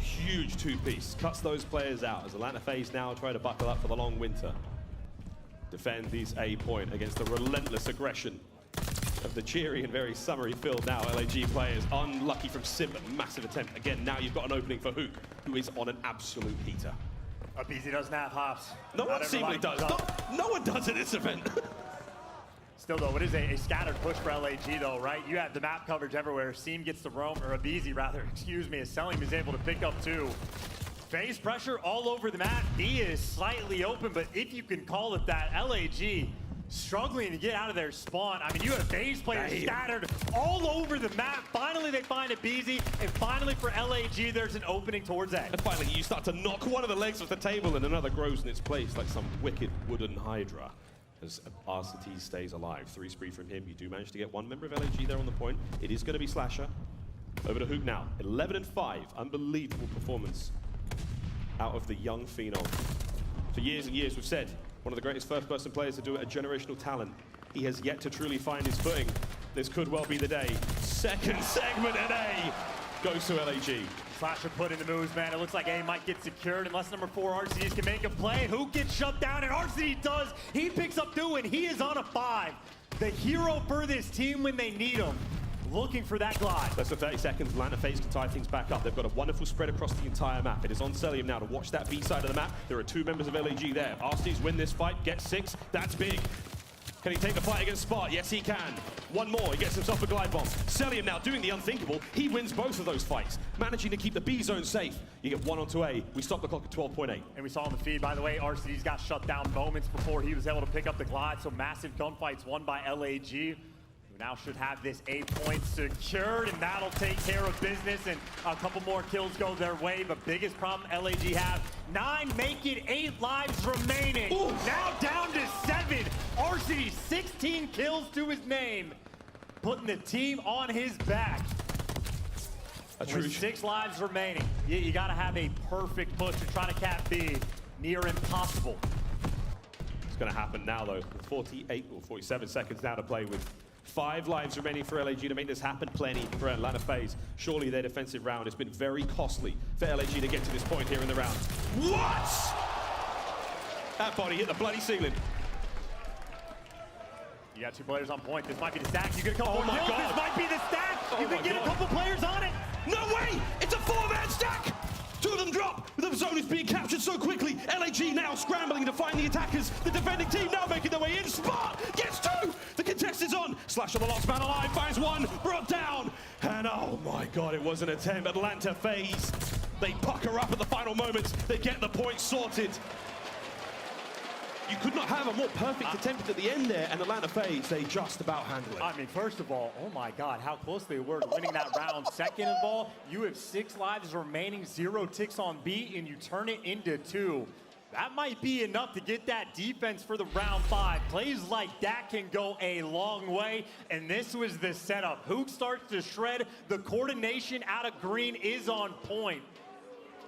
Huge 2-piece, cuts those players out as Atlanta FaZe now try to buckle up for the long winter. Defend these A point against the relentless aggression of the cheery and very summery filled now LAG players. Unlucky from Sim, but massive attempt. Again, now you've got an opening for Hook, who is on an absolute heater.
BZ doesn't have hops.
No one seemingly does. No one does in this event.
Still, though, it is a scattered push for LAG, though, right? You have the map coverage everywhere. Seam gets the roam, or BZ rather, excuse me, as Selim is able to pick up 2. FaZe pressure all over the map. D is slightly open, but if you can call it that, LAG struggling to get out of their spawn. I mean, you have FaZe players scattered all over the map. Finally, they find a BZ, and finally for LAG, there's an opening towards A.
And finally, you start to knock one of the legs off the table, and another grows in its place like some wicked wooden hydra. As Arcitys stays alive. 3 spree from him. You do manage to get 1 member of LAG there on the point. It is going to be Slasher. Over to Hook now. 11-5. Unbelievable performance out of the young phenom. For years and years, we've said, one of the greatest first-person players to do it, a generational talent. He has yet to truly find his footing. This could well be the day. Second segment at A goes to LAG.
Slasher put in the moves, man. It looks like A might get secured unless number 4 RCDs can make a play. Who gets shut down? And RCD does. He picks up 2, and he is on a 5. The hero for this team when they need him. Looking for that glide.
Less than 30 seconds, Atlanta FaZe can tie things back up. They've got a wonderful spread across the entire map. It is on Celium now to watch that B side of the map. There are 2 members of LAG there. RCDs win this fight, get 6. That's big. Can he take the fight against Spot? Yes, he can. One more, he gets himself a glide bomb. Celium now doing the unthinkable. He wins both of those fights, managing to keep the B zone safe. You get 1 onto A. We stop the clock at 12.8.
And we saw on the feed, by the way, RCD's got shut down moments before he was able to pick up the glide. So massive gunfights won by LAG. Who now should have this A point secured, and that'll take care of business. And a couple more kills go their way. But biggest problem LAG have, 9 make it, 8 lives remaining.
Ooh.
Now down to 7. RCD 16 kills to his name, putting the team on his back. With 6 lives remaining, you gotta have a perfect push to try to cap B. Near impossible.
It's gonna happen now though. 48 or 47 seconds now to play with 5 lives remaining for LAG to make this happen. Plenty for Atlanta FaZe. Surely their defensive round has been very costly for LAG to get to this point here in the round. What? That body hit the bloody ceiling.
You got 2 players on point. This might be the stack. You get a couple
Oh
more
my
kills.
God.
This might be the stack.
Oh
You
my
can get
God.
a couple players on it.
No way! It's a 4-man stack! 2 of them drop. The zone is being captured so quickly. LAG now scrambling to find the attackers. The defending team now making their way in. Spot gets 2. The contest is on. Slash on the last man alive. Finds 1. Brought down. And oh my God, it was an attempt. Atlanta FaZe. They pucker up at the final moments. They get the point sorted. You could not have a more perfect attempt at the end there, and Atlanta FaZe, they just about handle it.
I mean, first of all, oh my God, how close they were to winning that round. Second of all, you have 6 lives remaining, 0 ticks on B, and you turn it into 2. That might be enough to get that defense for the round 5. Plays like that can go a long way, and this was the setup. Hook starts to shred. The coordination out of green is on point.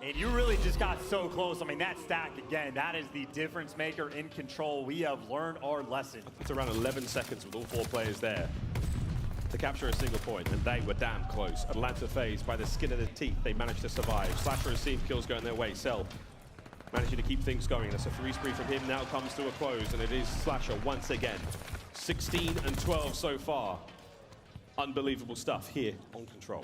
And you really just got so close. I mean, that stack, again, that is the difference maker in control. We have learned our lesson.
It's around 11 seconds with all 4 players there to capture a single point, and they were damn close. Atlanta FaZe, by the skin of their teeth, they managed to survive. Slasher and Seam kills going their way. Cell managing to keep things going. That's a 3 spree from him, now comes to a close, and it is Slasher once again. 16 and 12 so far. Unbelievable stuff here on Control.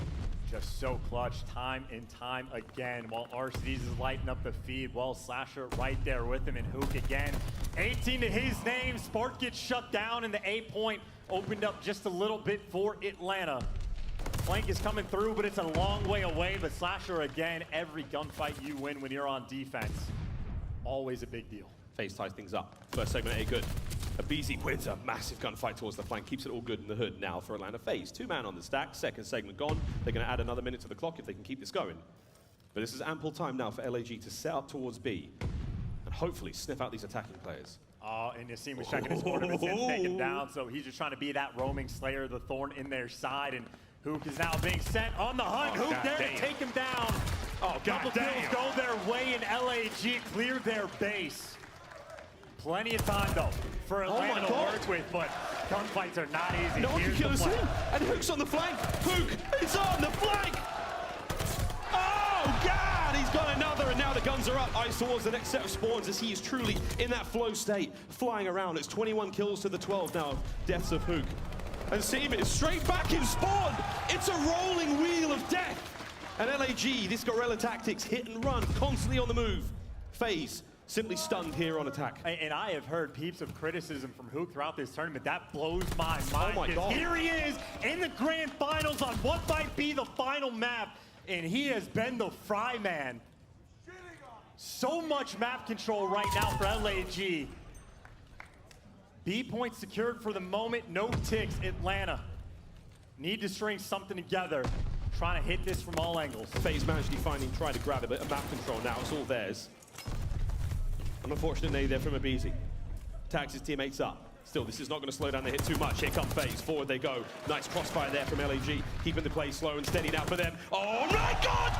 Just so clutch time and time again while RCDs is lighting up the feed. Well, Slasher right there with him, and Hook again. 18 to his name. Spark gets shut down, and the A point opened up just a little bit for Atlanta. Flank is coming through, but it's a long way away. But Slasher again, every gunfight you win when you're on defense, always a big deal.
FaZe ties things up. First segment A good. BZ wins a massive gunfight towards the flank, keeps it all good in the hood now for Atlanta FaZe. 2-man on the stack, second segment gone. They're going to add another minute to the clock if they can keep this going. But this is ample time now for LAG to set up towards B and hopefully sniff out these attacking players.
And Yassine was checking his ornaments and taken down, so he's just trying to be that roaming slayer, the thorn in their side, and Hook is now being sent on the hunt.
Oh,
Hook there
damn.
to take him down.
Oh,
Couple kills go their way, and LAG clear their base. Plenty of time, though, for Atlanta to work with, but gunfights are not easy.
No one can
Here's
kill
the
us
play.
in, and Hook's on the flank. Hook is on the flank. Oh, God, he's got another, and now the guns are up. Eyes towards the next set of spawns as he is truly in that flow state, flying around. It's 21 kills to the 12 now, deaths of Hook. And Seam is straight back in spawn. It's a rolling wheel of death. And LAG, this guerrilla tactics, hit and run, constantly on the move. FaZe simply stunned here on attack.
And I have heard heaps of criticism from Hook throughout this tournament. That blows my mind.
Oh my
'Cause
God.
here he is in the grand finals on what might be the final map, and he has been the fry man. So much map control right now for LAG. B point secured for the moment, no ticks. Atlanta need to string something together, trying to hit this from all angles.
FaZe managed to find him, trying to grab it, but map control now, it's all theirs. An unfortunate nade there from Abizi. Tags his teammates up. Still, this is not going to slow down the hit too much. Here come FaZe. Forward they go. Nice crossfire there from LAG. Keeping the play slow and steady now for them. Oh my God!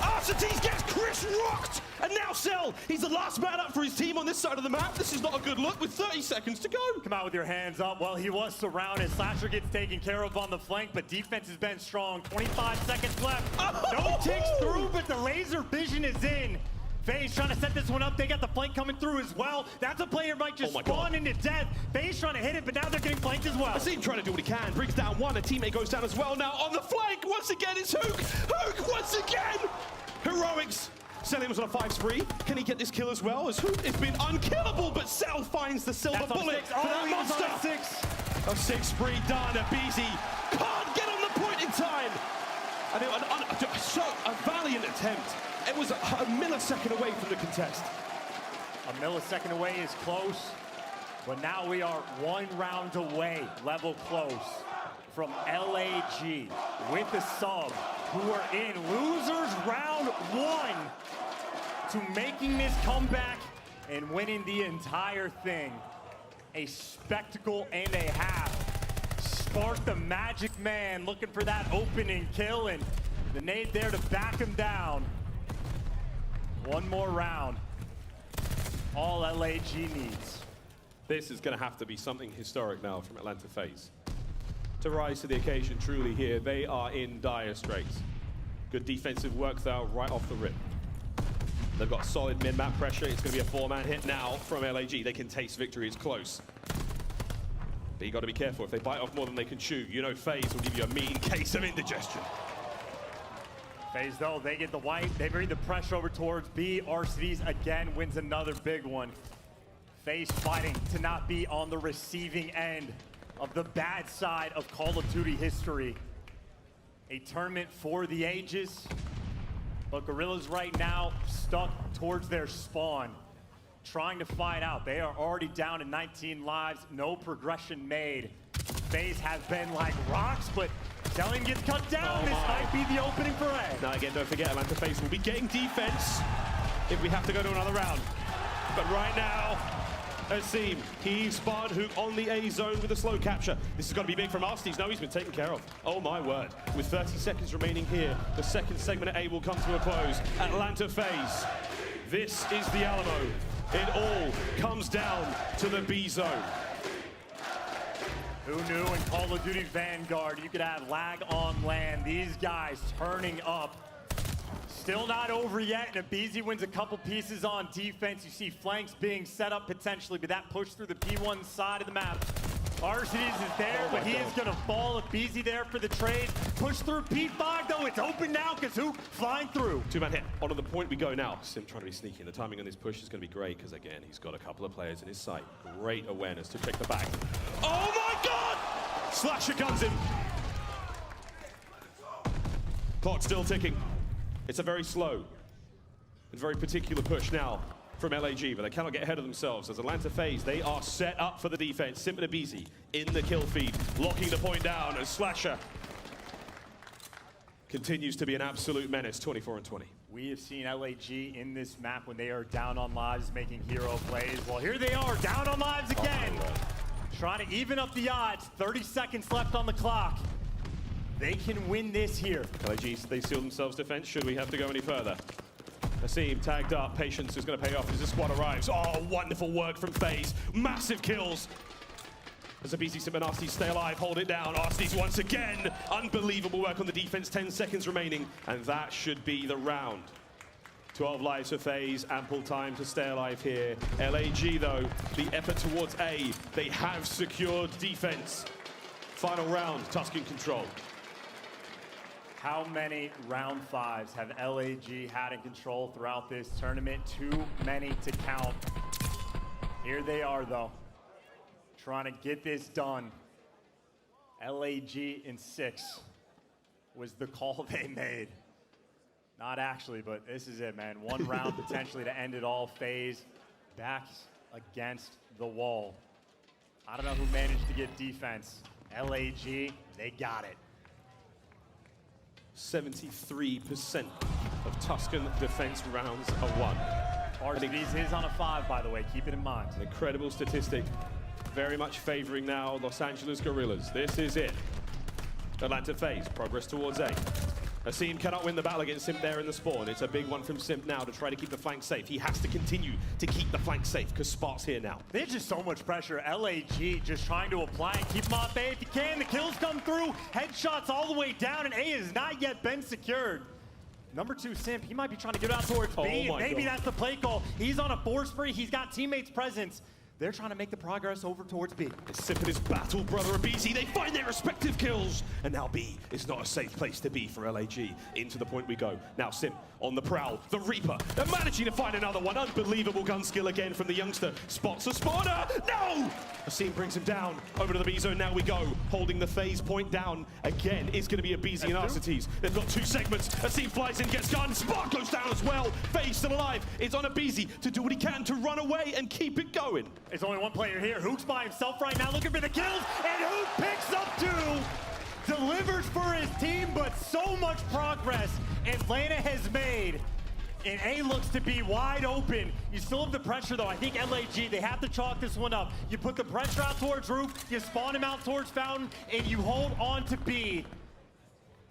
Arcetes gets Chris rocked! And now Cell, he's the last man up for his team on this side of the map. This is not a good look with 30 seconds to go.
Come out with your hands up. Well, he was surrounded. Slasher gets taken care of on the flank, but defense has been strong. 25 seconds left. No ticks through, but the laser vision is in. FaZe trying to set this one up. They got the flank coming through as well. That's a player might just spawn into death. FaZe trying to hit it, but now they're getting flanked as well.
I see him trying to do what he can. Brings down one. A teammate goes down as well. Now on the flank, once again, it's Hook. Hook once again. Heroics. Selling was on a 5 spree. Can he get this kill as well? As Hook has been unkillable, but Cell finds the silver bullet for that monster. A 6 spree done. Abizi can't get on the point in time. And a valiant attempt. It was a millisecond away from the contest.
A millisecond away is close, but now we are 1 round away, level close, from LAG with the sub, who are in losers round 1 to making this comeback and winning the entire thing. A spectacle and a half. Spark the Magic Man looking for that opening kill, and the nade there to back him down. 1 more round. All LAG needs.
This is going to have to be something historic now from Atlanta FaZe. To rise to the occasion truly here, they are in dire straits. Good defensive work though, right off the rip. They've got solid mid-map pressure. It's going to be a 4-man hit now from LAG. They can taste victory, it's close. But you got to be careful. If they bite off more than they can chew, you know FaZe will give you a mean case of indigestion.
FaZe though, they get the wipe. They bring the pressure over towards B. Arcetes again wins another big one. FaZe fighting to not be on the receiving end of the bad side of Call of Duty history. A tournament for the ages. But Guerrillas right now stuck towards their spawn, trying to find out. They are already down to 19 lives, no progression made. FaZe have been like rocks, but Selling gets cut down. This might be the opening for A.
Now again, don't forget, Atlanta FaZe will be getting defense if we have to go to another round. But right now, Asim, he spawned Hook on the A zone with a slow capture. This is going to be big from Arcetes. No, he's been taken care of. Oh my word. With 30 seconds remaining here, the second segment at A will come to a close. Atlanta FaZe, this is the Alamo. It all comes down to the B zone.
Who knew in Call of Duty Vanguard you could have lag on land? These guys turning up. Still not over yet, and Abizi wins a couple pieces on defense. You see flanks being set up potentially, but that push through the P1 side of the map. Arcetes is there, but he is going to fall. Abizi there for the trade. Push through P5, though. It's open now. Kazook flying through.
2-man hit. Onto the point we go now. Sim trying to be sneaky. The timing on this push is going to be great because, again, he's got a couple of players in his sight. Great awareness to check the back. Oh, my God! Slasher guns him. Clock still ticking. It's a very slow and very particular push now from LAG, but they cannot get ahead of themselves. As Atlanta FaZe, they are set up for the defense. Sim and Abizi in the kill feed, locking the point down as Slasher continues to be an absolute menace, 24-20.
We have seen LAG in this map when they are down on lives making hero plays. Well, here they are, down on lives again. Trying to even up the odds. 30 seconds left on the clock. They can win this here.
LAG, they seal themselves defense. Should we have to go any further? Asim tagged up. Patience is going to pay off as the squad arrives. Oh, wonderful work from FaZe. Massive kills. As Abizi, Sim and Arcetes stay alive, hold it down. Arcetes once again. Unbelievable work on the defense. 10 seconds remaining, and that should be the round. 12 lives for FaZe, ample time to stay alive here. LAG, though, the effort towards A, they have secured defense. Final round, Tusk in control.
How many round 5s have LAG had in control throughout this tournament? Too many to count. Here they are, though, trying to get this done. LAG in 6 was the call they made. Not actually, but this is it, man. One round potentially to end it all. FaZe back against the wall. I don't know who managed to get defense. LAG, they got it.
73% of Tuscan defense rounds are won.
Arcetes is on a 5, by the way. Keep it in mind.
An incredible statistic. Very much favoring now Los Angeles Guerrillas. This is it. Atlanta FaZe, progress towards A. Asim cannot win the battle against Simp there in the spawn. It's a big one from Simp now to try to keep the flank safe. He has to continue to keep the flank safe because Spark's here now.
There's just so much pressure. LAG just trying to apply and keep him off A if you can. The kills come through. Headshots all the way down, and A has not yet been secured. Number 2, Simp, he might be trying to get out towards B, and maybe that's the play call. He's on a force spree. He's got teammates' presence. They're trying to make the progress over towards B.
Simp and his battle brother BZ, they find their respective kills. And now B is not a safe place to be for LAG. Into the point we go. Now Simp on the prowl. The Reaper. They're managing to find another one. Unbelievable gun skill again from the youngster. Spots a spawner. No! Asim brings him down. Over to the B zone. Now we go. Holding the FaZe point down. Again, it's going to be a BZ and Arcetes. They've got 2 segments. Asim flies in, gets gun. Spark goes down as well. FaZe still alive. It's on a BZ to do what he can to run away and keep it going.
There's only one player here. Hook's by himself right now looking for the kills, and Hook picks up 2. Delivers for his team, but so much progress Atlanta has made. And A looks to be wide open. You still have the pressure though. I think LAG, they have to chalk this one up. You put the pressure out towards Roof, you spawn him out towards Fountain, and you hold on to B.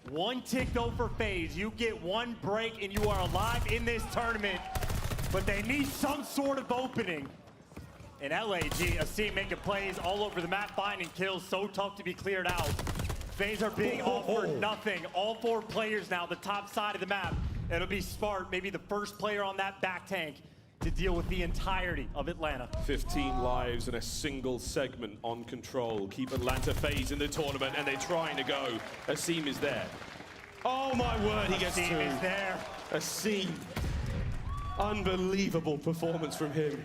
1 tick though for FaZe. You get 1 break and you are alive in this tournament. But they need some sort of opening. And LAG, Asim making plays all over the map, finding kills, so tough to be cleared out. FaZe are being offered nothing. All 4 players now, the top side of the map. It'll be Smart, maybe the first player on that back tank to deal with the entirety of Atlanta.
15 lives and a single segment on control. Keep Atlanta FaZe in the tournament, and they're trying to go. Asim is there. Oh my word, he gets 2.
Asim is there.
Asim. Unbelievable performance from him.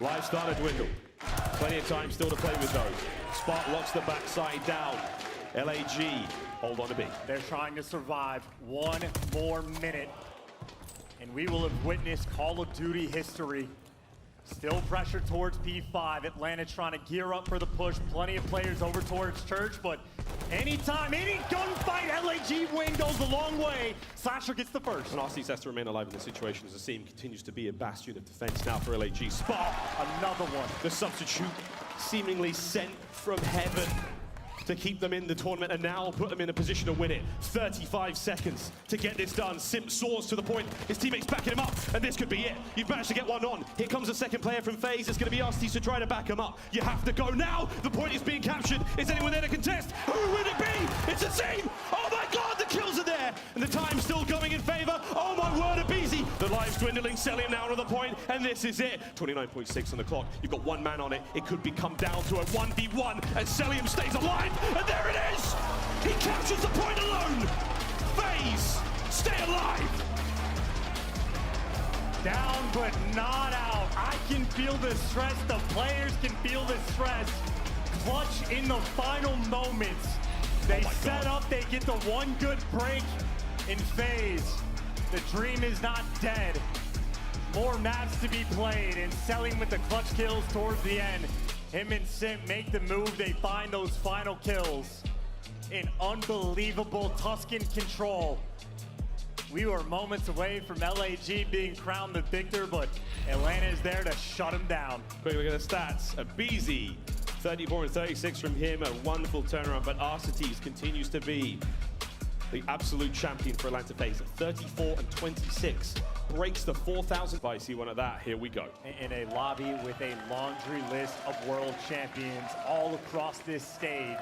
Lives start to dwindle. Plenty of time still to play with though. Spark locks the backside down. LAG hold on to B.
They're trying to survive 1 more minute. And we will have witnessed Call of Duty history. Still pressure towards P5. Atlanta trying to gear up for the push. Plenty of players over towards Church, but anytime, any gunfight, LAG win goes a long way. Slasher gets the first.
And Arcetes has to remain alive in this situation as Asim continues to be a bastion of defense now for LAG. Spark,
another one.
the substitute seemingly sent from heaven to keep them in the tournament and now put them in a position to win it. 35 seconds to get this done. Simp soars to the point. His teammates backing him up, and this could be it. You've managed to get one on. Here comes the second player from FaZe. It's going to be Arcetes to try to back him up. You have to go now. The point is being captured. Is anyone there to contest? Who would it be? It's Asim. Oh my God, the kills are there. And the time's still going in favor. Oh my word, a BZ. The lives dwindling, selling now to the point, and this is it. 29.6 on the clock. You've got 1 man on it. It could become down to a 1v1, and Celium stays alive. And there it is! He captures the point alone! FaZe, stay alive!
Down but not out. I can feel the stress. The players can feel the stress. Clutch in the final moments. They set up, they get the 1 good break in FaZe. The dream is not dead. More maps to be played, and Selling with the clutch kills towards the end. Him and Simp make the move, they find those final kills. In unbelievable Tuscan control. We were moments away from LAG being crowned the victor, but Atlanta is there to shut him down.
Quick look at the stats. A BZ, 34 and 36 from him, a wonderful turnaround, but Arcetes continues to be the absolute champion for Atlanta FaZe. 34 and 26. Breaks the 4,000. If I see one of that, here we go.
In a lobby with a laundry list of world champions all across this stage.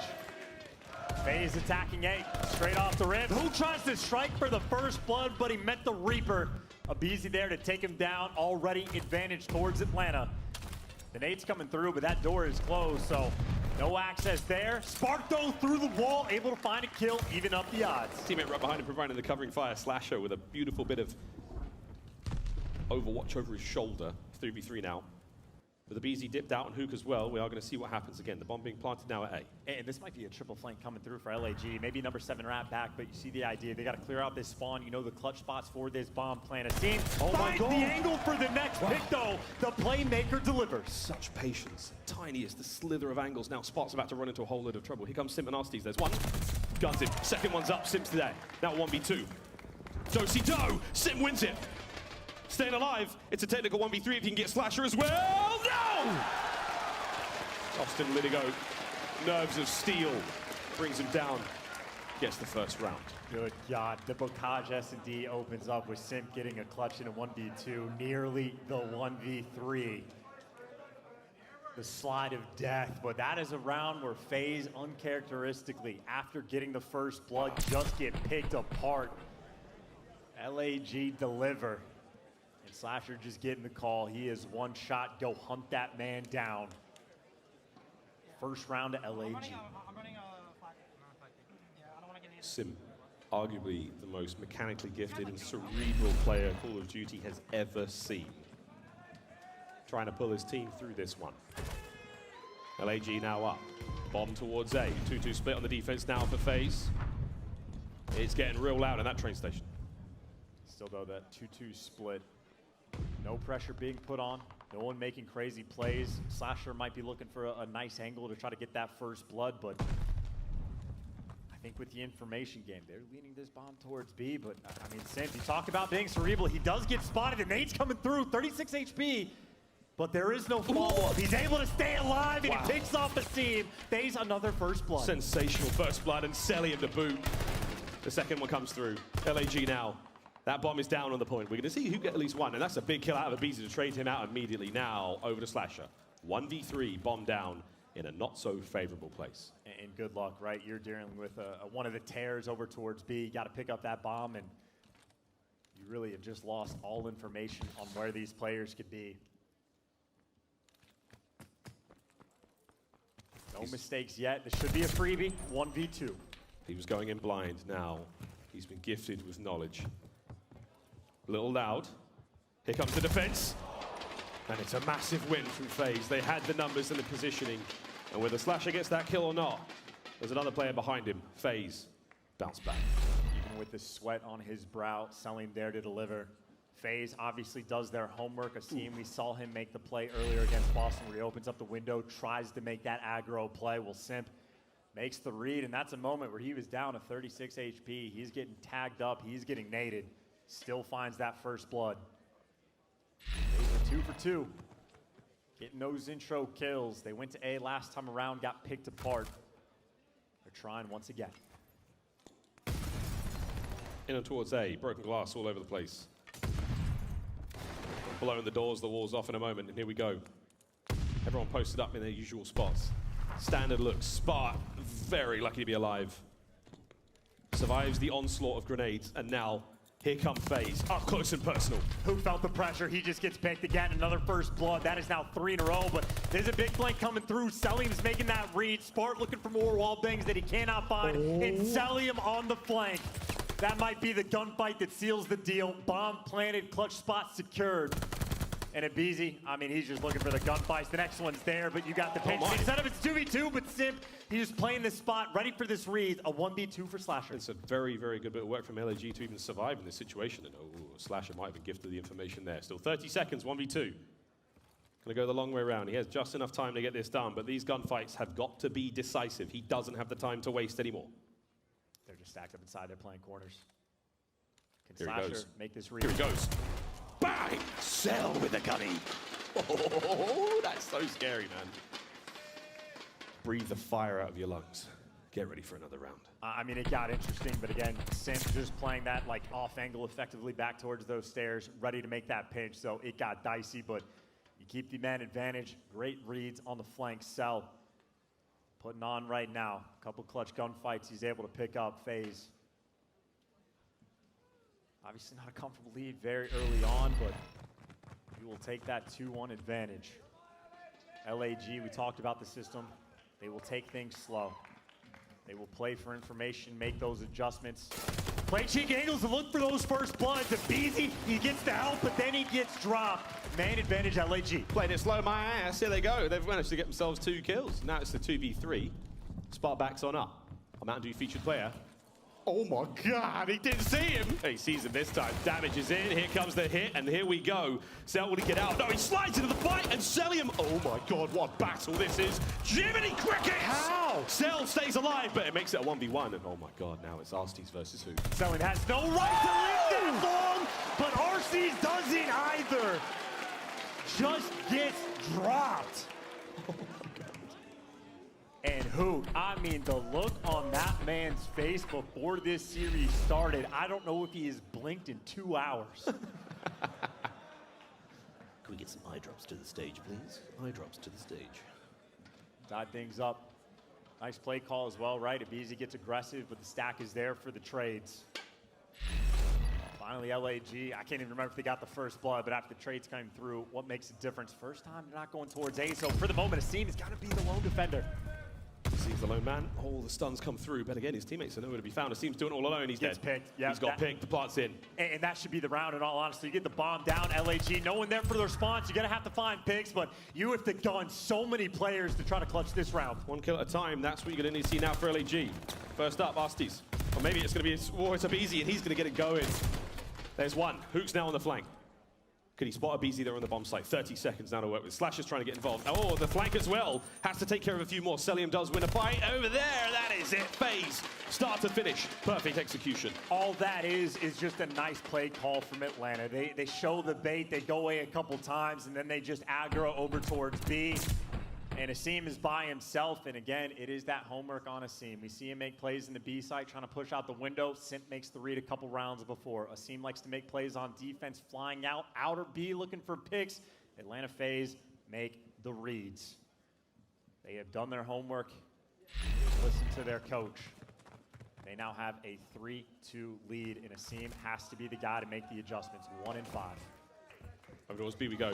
FaZe attacking A, straight off the rip. Who tries to strike for the first blood, but he met the Reaper. A BZ there to take him down, already advantage towards Atlanta. The nade's coming through, but that door is closed, so no access there. Spark though through the wall, able to find a kill, even up the odds.
Teammate right behind him providing the covering fire. Slasher with a beautiful bit of overwatch over his shoulder. 3v3 now. But the BZ dipped out and Hook as well. We are going to see what happens again. The bomb being planted now at A.
And this might be a triple flank coming through for LAG. Maybe number 7 wrap back, but you see the idea. They got to clear out this spawn. You know the clutch spots for this bomb plant. Asim finds the angle for the next pick, though. The playmaker delivers.
Such patience. Tiniest, the slither of angles. Now Spot's about to run into a whole load of trouble. Here comes Simp and Arcetes. There's one. Guns him. Second one's up. Simp's there. Now 1v2. Do-si-do. Simp wins it. Staying alive. It's a technical 1v3 if you can get Slasher as well. No! Austin Lidigo, nerves of steel, brings him down. gets the first round.
Good God, the Bocage S&D opens up with Simp getting a clutch in a 1v2, nearly the 1v3. The slide of death, but that is a round where FaZe uncharacteristically, after getting the first blood, just get picked apart. LAG deliver, and Slasher just getting the call. He is one shot, go hunt that man down. First round to LAG.
I'm running a flag. Yeah, I don't want to get
Sim, arguably the most mechanically gifted and cerebral player Call of Duty has ever seen. Trying to pull his team through this one. LAG now up. Bomb towards A. 2-2 split on the defense now for FaZe. It's getting real loud in that train station.
Still though, that 2-2 split. No pressure being put on. No one making crazy plays. Slasher might be looking for a nice angle to try to get that first blood, but I think with the information game, they're leaning this bomb towards B, but I mean, Simp, you talk about being cerebral. He does get spotted, and Nate's coming through, 36 HP, but there is no follow-up. He's able to stay alive, and he picks off the seam. FaZe another first blood.
Sensational first blood, and Selly in the boot. The second one comes through. LAG now. That bomb is down on the point. We're going to see who get at least one, and that's a big kill out of Ibiza to trade him out immediately. Now, over to Slasher. 1v3, bomb down in a not-so-favorable place.
And good luck, right? You're dealing with one of the tears over towards B. You got to pick up that bomb, and you really have just lost all information on where these players could be. No mistakes yet. This should be a freebie. 1v2.
He was going in blind. Now, he's been gifted with knowledge. A little loud. Here comes the defense. And it's a massive win from FaZe. They had the numbers and the positioning. And whether Slasher gets that kill or not, there's another player behind him. FaZe bounce back.
Even with the sweat on his brow, Selling there to deliver. FaZe obviously does their homework. A team, we saw him make the play earlier against Boston where he opens up the window, tries to make that aggro play. Well, Simp makes the read, and that's a moment where he was down to 36 HP. He's getting tagged up. He's getting naded. Still finds that first blood. They were 2 for 2. Getting those intro kills. They went to A last time around, got picked apart. They're trying once again.
In and towards A. Broken glass all over the place. Blowing the doors, the walls off in a moment, and here we go. Everyone posted up in their usual spots. Standard looks. Spark, very lucky to be alive. Survives the onslaught of grenades, and now here come FaZe, up close and personal.
Who felt the pressure? He just gets picked again. Another first blood. That is now 3 in a row, but there's a big flank coming through. Selim's making that read. Spark looking for more wall bangs that he cannot find, and Selim on the flank. That might be the gunfight that seals the deal. Bomb planted, clutch spot secured. And Ibiza, I mean, he's just looking for the gunfights. The next one's there, but you got the pinch. Instead of it's 2v2, but Simp, he's just playing this spot, ready for this read. A 1v2 for Slasher.
It's a very, very good bit of work from LAG to even survive in this situation. And Slasher might have been gifted the information there. Still 30 seconds, 1v2. Gonna go the long way around. He has just enough time to get this done, but these gunfights have got to be decisive. He doesn't have the time to waste anymore.
They're just stacked up inside. They're playing corners. Can
Here
Slasher
he goes.
make this read?
Here he goes. Bang! Sell with a gunny. Oh, that's so scary, man. Breathe the fire out of your lungs. Get ready for another round.
I mean, it got interesting, but again, Simp just playing that like off angle effectively back towards those stairs, ready to make that pinch. So it got dicey, but you keep the man advantage. Great reads on the flank. Cell putting on right now. A couple clutch gunfights he's able to pick up. FaZe. Obviously not a comfortable lead very early on, but we will take that 2-1 advantage. LAG, we talked about the system. They will take things slow. They will play for information, make those adjustments. Play cheek angles to look for those first bloods. Ibiza, he gets the help, but then he gets dropped. Man advantage, LAG.
Played it slow, my ass. Here they go. They've managed to get themselves 2 kills. Now it's the 2v3. Spark backs on up. A Mountain Dew featured player. Oh my God, he didn't see him. He sees him this time. Damage is in. Here comes the hit, and here we go. Cell, will he get out? No, he slides into the fight, and Selim. Oh my God, what a battle this is. Jiminy Crickets!
How?
Cell stays alive, but it makes it a 1v1, and oh my God, now it's Arsties versus who?
Selim has no right to live that long, but Arcees doesn't either. Just gets dropped. And who? I mean, the look on that man's face before this series started, I don't know if he has blinked in 2 hours.
Can we get some eye drops to the stage, please? Eye drops to the stage.
Tied things up. Nice play call as well, right? Abizi gets aggressive, but the stack is there for the trades. Finally, LAG, I can't even remember if they got the first blood, but after the trades came through, what makes a difference? First time they're not going towards A, so for the moment, Asim has got to be the lone defender.
Seems the lone man. All the stuns come through, but again, his teammates are nowhere to be found. Asim's doing it all alone. He's
Gets
dead.
picked. Yep,
He's got picked. The plant's in.
And that should be the round, in all honesty. You get the bomb down, LAG. No one there for the response. You're going to have to find picks, but you have to gun so many players to try to clutch this round.
One kill at a time. That's what you're going to need to see now for LAG. First up, Astis. Or maybe it's going to be it's Abizi, and he's going to get it going. There's one. Hook's now on the flank. Could he spot Abizi there on the bomb site? 30 seconds now to work with. Slasher's trying to get involved. Oh, the flank as well. Has to take care of a few more. Celium does win a fight. Over there, that is it. FaZe, start to finish. Perfect execution.
All that is just a nice play call from Atlanta. They show the bait, they go away a couple times, and then they just aggro over towards B. And Asim is by himself, and again, it is that homework on Asim. We see him make plays in the B side, trying to push out the window. Simp makes the read a couple rounds before. Asim likes to make plays on defense, flying out, outer B, looking for picks. Atlanta FaZe make the reads. They have done their homework. Listen to their coach. They now have a 3-2 lead, and Asim has to be the guy to make the adjustments. 1 and 5.
Over towards B we go.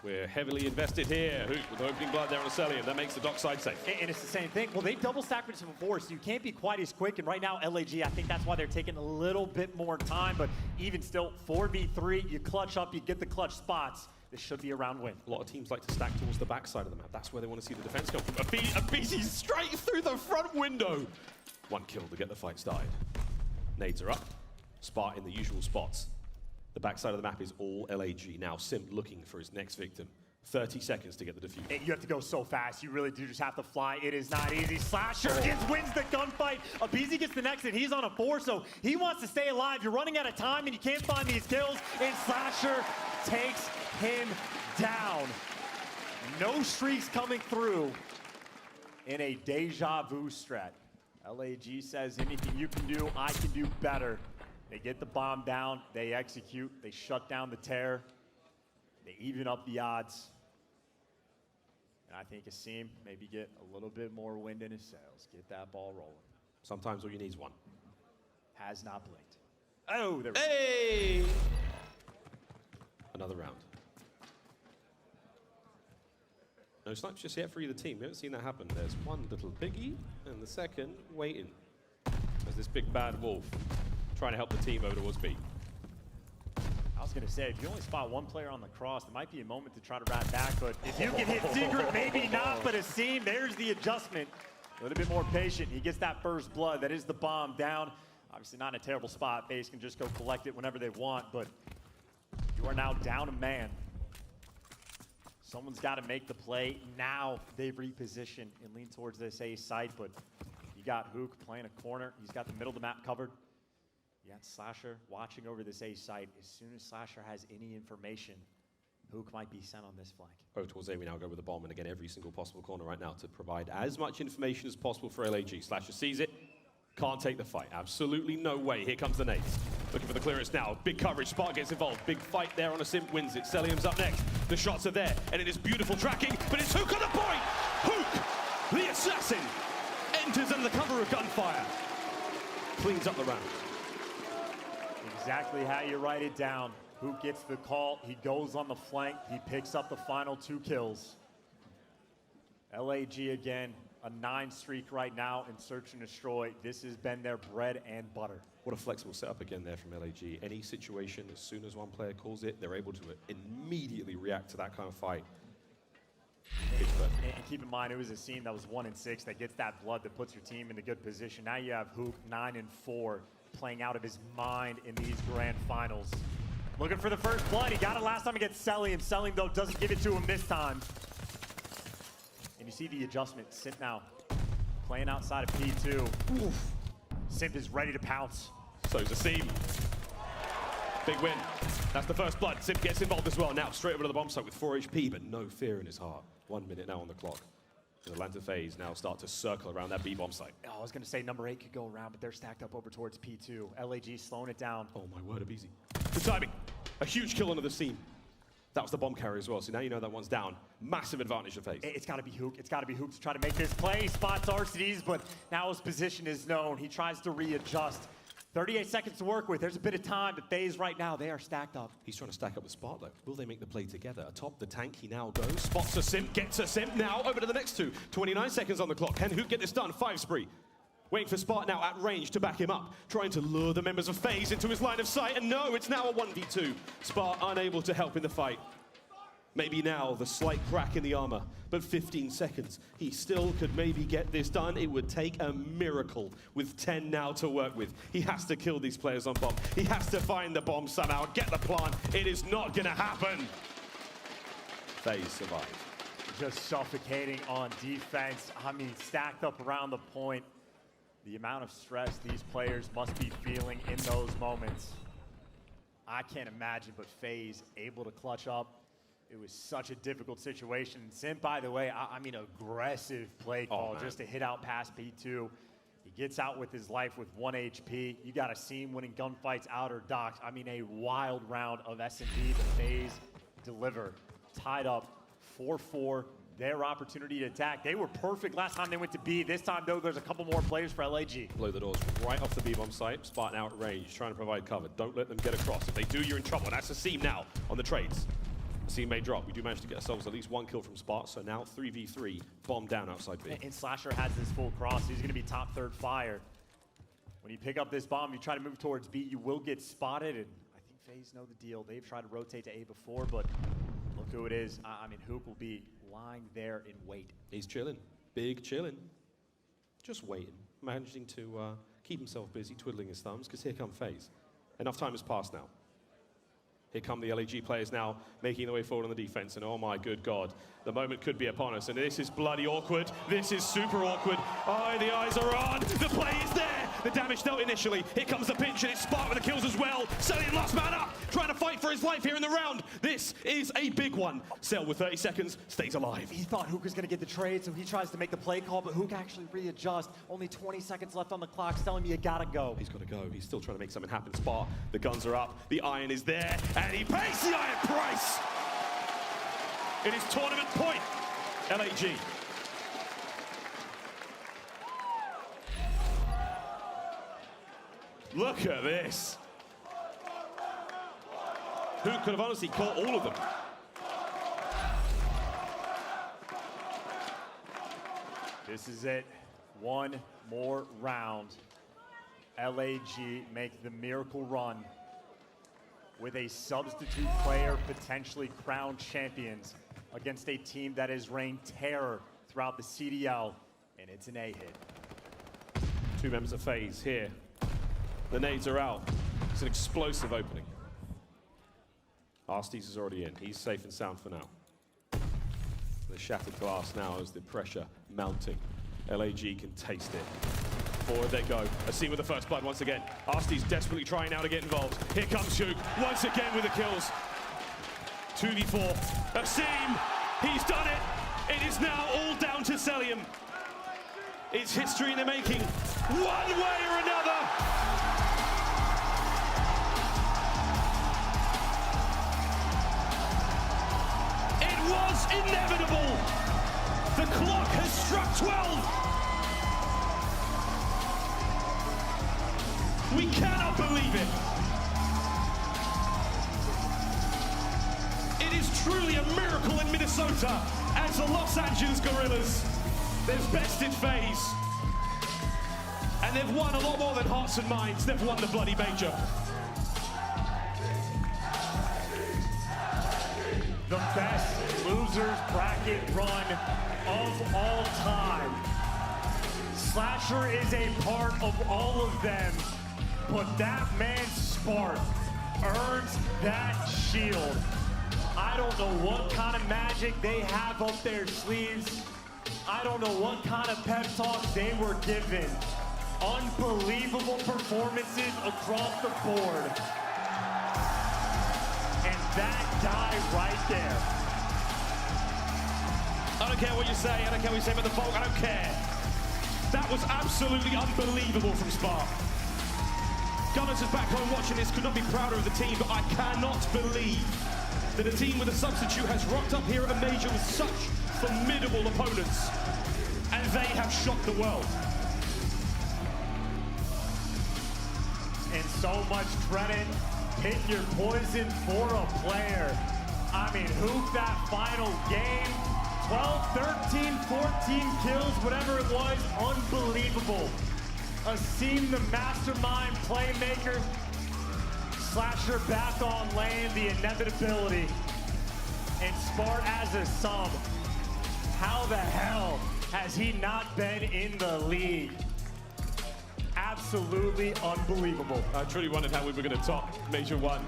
We're heavily invested here. Hook with the opening blood there on Celium. That makes the dockside safe.
And it's the same thing. Well, they double stacked this before, so you can't be quite as quick. And right now, LAG, I think that's why they're taking a little bit more time. But even still, 4v3, you clutch up, you get the clutch spots. This should be a round win.
A lot of teams like to stack towards the backside of the map. That's where they want to see the defense come from. Abizi straight through the front window. One kill to get the fight started. Nades are up. Spart in the usual spots. The backside of the map is all LAG. Now Simp looking for his next victim. 30 seconds to get the defuse.
You have to go so fast. You really do just have to fly. It is not easy. Slasher wins the gunfight. Abizi gets the next, and he's on a 4, so he wants to stay alive. You're running out of time, and you can't find these kills, and Slasher takes him down. No streaks coming through in a deja vu strat. LAG says, anything you can do, I can do better. They get the bomb down, they execute, they shut down the tear, they even up the odds. And I think Asim maybe get a little bit more wind in his sails, get that ball rolling.
Sometimes all you need is one.
Has not blinked. Oh, there we go.
Hey! Another round. No snipes just yet for either team. We haven't seen that happen. There's one little piggy, and the second waiting. There's this big bad wolf trying to help the team over towards B.
I was going to say, if you only spot one player on the cross, there might be a moment to try to rat back, but if you can hit Secret, maybe not, but Asim, there's the adjustment. A little bit more patient. He gets that first blood. That is the bomb down. Obviously not in a terrible spot. FaZe can just go collect it whenever they want, but you are now down a man. Someone's got to make the play. Now they reposition and lean towards this A site, but you got Hook playing a corner. He's got the middle of the map covered. You got Slasher watching over this A site. As soon as Slasher has any information, Hook might be sent on this flank.
Over towards A, we now go with the bomb, and again, every single possible corner right now to provide as much information as possible for LAG. Slasher sees it, can't take the fight. Absolutely no way. Here comes the nades. Looking for the clearance now. Big coverage, Spark gets involved. Big fight there on a Simp, wins it. Celium's up next. The shots are there, and it is beautiful tracking, but it's Hook on the point! Hook, the assassin, enters under the cover of gunfire. Cleans up the round.
Exactly how you write it down. Hook gets the call, he goes on the flank, he picks up the final 2 kills. LAG again, a 9 streak right now in Search and Destroy. This has been their bread and butter.
What a flexible setup again there from LAG. Any situation, as soon as one player calls it, they're able to immediately react to that kind of fight.
And keep in mind, it was a scene that was 1 and 6 that gets that blood that puts your team in a good position. Now you have Hook 9 and 4 playing out of his mind in these grand finals. Looking for the first blood. He got it last time against Celium. Celium, though, doesn't give it to him this time. And you see the adjustment. Simp now playing outside of P2. Oof. Simp is ready to pounce.
So's Asim. Big win. That's the first blood. Simp gets involved as well. Now straight over to the bomb site with 4 HP, but no fear in his heart. 1 minute now on the clock. The Atlanta FaZe now start to circle around that B-bomb site.
Oh, I was going to say number 8 could go around, but they're stacked up over towards P2. LAG slowing it down.
Oh my word, Abizi. The timing. A huge kill onto the seam. That was the bomb carrier as well, so now you know that one's down. Massive advantage of FaZe.
It's got to be Hook. It's got to be Hook to try to make this play. Spots RCDs, but now his position is known. He tries to readjust. 38 seconds to work with. There's a bit of time, but FaZe right now, they are stacked up.
He's trying to stack up with Spot though. Will they make the play together? Atop the tank, he now goes. Spots a simp, gets a simp. Now over to the next two. 29 seconds on the clock. Can Hook get this done? 5 spree. Waiting for Spot now at range to back him up. Trying to lure the members of FaZe into his line of sight. And no, it's now a 1v2. Spot unable to help in the fight. Maybe now the slight crack in the armor, but 15 seconds. He still could maybe get this done. It would take a miracle with 10 now to work with. He has to kill these players on bomb. He has to find the bomb somehow, get the plant. It is not gonna happen. FaZe survived.
Just suffocating on defense. I mean, stacked up around the point. The amount of stress these players must be feeling in those moments. I can't imagine, but FaZe able to clutch up. It was such a difficult situation. Simp, by the way, I mean, aggressive play call just to hit out past P2. He gets out with his life with 1 HP. You got to see him winning gunfights out or docks. I mean, a wild round of S&D. The FaZe deliver. Tied up 4-4. Their opportunity to attack. They were perfect last time they went to B. This time, though, there's a couple more players for LAG.
Blow the doors right off the B-bomb site. Spot now at range, trying to provide cover. Don't let them get across. If they do, you're in trouble. And that's a seam now on the trades. Seam may drop. We do manage to get ourselves at least 1 kill from Spot, so now 3v3, bomb down outside B.
And Slasher has this full cross. He's going to be top 3rd fire. When you pick up this bomb, you try to move towards B, you will get spotted, and I think FaZe know the deal. They've tried to rotate to A before, but look who it is. I mean, Hook will be lying there in wait.
He's chilling. Big chilling. Just waiting. Managing to keep himself busy, twiddling his thumbs, because here come FaZe. Enough time has passed now. Here come the LAG players now, making their way forward on the defense, and oh my good God, the moment could be upon us, and this is bloody awkward. This is super awkward. Oh, the eyes are on. The play is there. The damage dealt initially. Here comes the pinch, and it's Spot with the kills as well. Celium last man up, trying to fight for his life here in the round. This is a big one. Cell with 30 seconds, stays alive.
He thought Hook was going to get the trade, so he tries to make the play call, but Hook actually readjusts. Only 20 seconds left on the clock, telling me you gotta go.
He's got to go. He's still trying to make something happen. Spot, the guns are up, the iron is there, and he pays the iron price. It is tournament point, LAG. Look at this. Who could have honestly caught all of them?
This is it. One more round. LAG make the miracle run with a substitute player potentially crowned champions against a team that has reigned terror throughout the CDL, and it's an A hit.
2 members of FaZe here. The nades are out. It's an explosive opening. Arstes is already in. He's safe and sound for now. The shattered glass now as the pressure mounting. LAG can taste it. Forward they go. A seam with the first blood once again. Arstes desperately trying now to get involved. Here comes Hook once again with the kills. 2v4. A seam. He's done it. It is now all down to Celium. It's history in the making. One way or another. It was inevitable. The clock has struck 12. We cannot believe it. It is truly a miracle in Minnesota as the Los Angeles Guerrillas. They've bested FaZe. And they've won a lot more than hearts and minds. They've won the bloody major.
The best losers bracket run of all time. Slasher is a part of all of them, but that man's spark earns that shield. I don't know what kind of magic they have up their sleeves. I don't know what kind of pep talk they were given. Unbelievable performances across the board. And that die right there.
don't care what you say. I don't care what you say about the Volk. I don't care. That was absolutely unbelievable from Spark. Gunners is back home watching this, could not be prouder of the team, but I cannot believe that a team with a substitute has rocked up here at a major with such formidable opponents, and they have shocked the world.
And so much credit, pick your poison for a player. I mean, hoop that final game, 12, 13, 14 kills, whatever it was, unbelievable. Asim, the mastermind playmaker, slasher back on lane, the inevitability. And Spart as a sub. How the hell has he not been in the league? Absolutely unbelievable.
I truly wondered how we were going to top Major 1.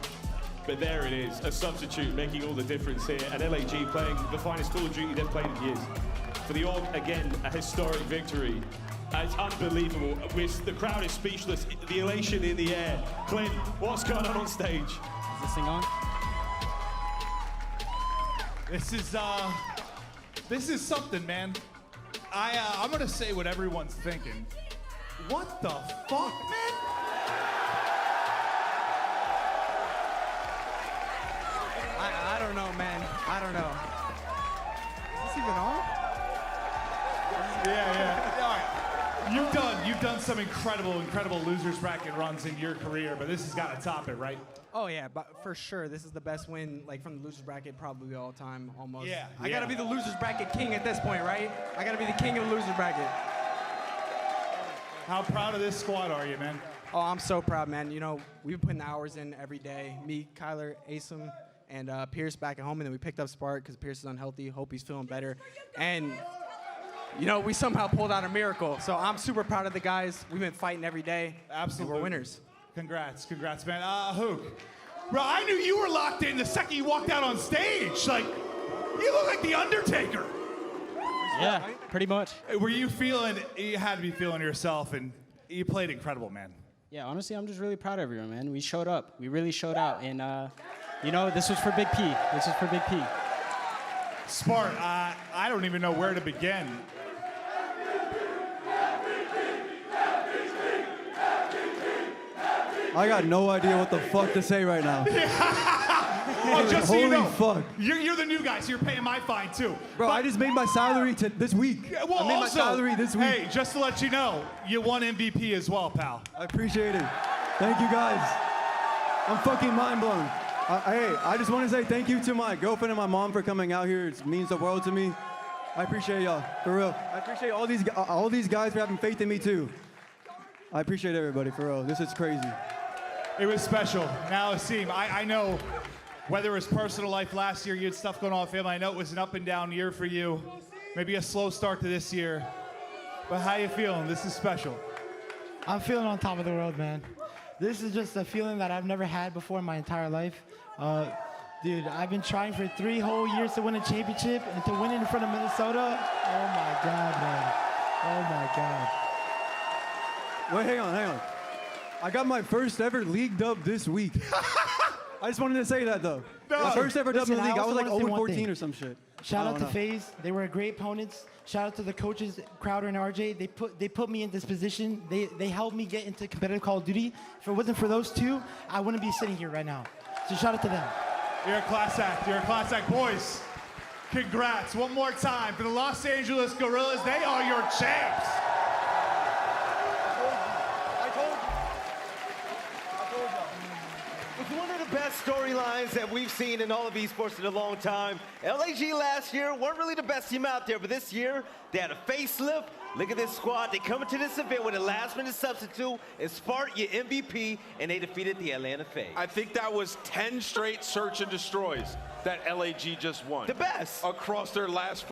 But there it is, a substitute making all the difference here. And LAG playing the finest Call of Duty they've played in years. For the org, again, a historic victory. It's unbelievable. The crowd is speechless. The elation in the air. Clint, what's going on stage?
Is this thing on?
This is something, man. I'm gonna say what everyone's thinking. What the fuck, man?
I don't know, man. I don't know. Is this even on?
Yeah. All right. You've done some incredible losers bracket runs in your career, but this has got to top it, right?
Oh yeah, but for sure, this is the best win, like from the losers bracket, probably all time, almost.
Yeah.
I gotta be the losers bracket king at this point, right? I gotta be the king of the losers bracket.
How proud of this squad are you, man?
Oh, I'm so proud, man. You know, we've been putting the hours in every day. Me, Kyler, Asim, and Pierce back at home, and then we picked up Spark because Pierce is unhealthy. Hope he's feeling better. And, you know, we somehow pulled out a miracle. So I'm super proud of the guys. We've been fighting every day.
Absolutely.
And we're winners.
Congrats, man. Hook. Bro, I knew you were locked in the second you walked out on stage. Like, you look like The Undertaker.
Yeah, pretty much.
Were you feeling, you had to be feeling yourself, and you played incredible, man.
Yeah, honestly, I'm just really proud of everyone, man. We showed up. We really showed out. And, you know, this was for Big P. This is for Big P.
Spart, I don't even know where to begin.
I got no idea what the fuck to say right now.
Oh, just so you know,
fuck.
You're the new guy, so you're paying my fine too.
Bro, I just made my salary this week.
Yeah, well,
I made
also,
my salary this week.
Hey, just to let you know, you won MVP as well, pal.
I appreciate it. Thank you guys. I'm fucking mind blown. Hey, I just want to say thank you to my girlfriend and my mom for coming out here. It means the world to me. I appreciate y'all, for real. I appreciate all these guys for having faith in me too. I appreciate everybody, for real. This is crazy.
It was special. Now, Asim, I know whether it was personal life last year, you had stuff going on with family. I know it was an up and down year for you. Maybe a slow start to this year. But how you feeling? This is special.
I'm feeling on top of the world, man. This is just a feeling that I've never had before in my entire life. Dude, I've been trying for 3 whole years to win a championship, and to win it in front of Minnesota, oh my God, man. Oh my God.
Wait, hang on. I got my first ever league dub this week. I just wanted to say that though.
No.
My first ever dub in the league. I was like
also wanna say one
0-14
thing.
or some shit.
Shout
I
out
don't
to
know.
FaZe. They were great opponents. Shout out to the coaches, Crowder and RJ. They put me in this position. They helped me get into competitive Call of Duty. If it wasn't for those two, I wouldn't be sitting here right now. So shout out to them.
You're a class act. You're a class act. Boys, congrats. One more time for the Los Angeles Guerrillas. They are your champs.
It's one of the best storylines that we've seen in all of esports in a long time. LAG last year weren't really the best team out there, but this year they had a facelift. Look at this squad. They come into this event with a last-minute substitute and Spart, your MVP, and they defeated the Atlanta FaZe.
I think that was 10 straight search and destroys that LAG just won.
The best.
Across their last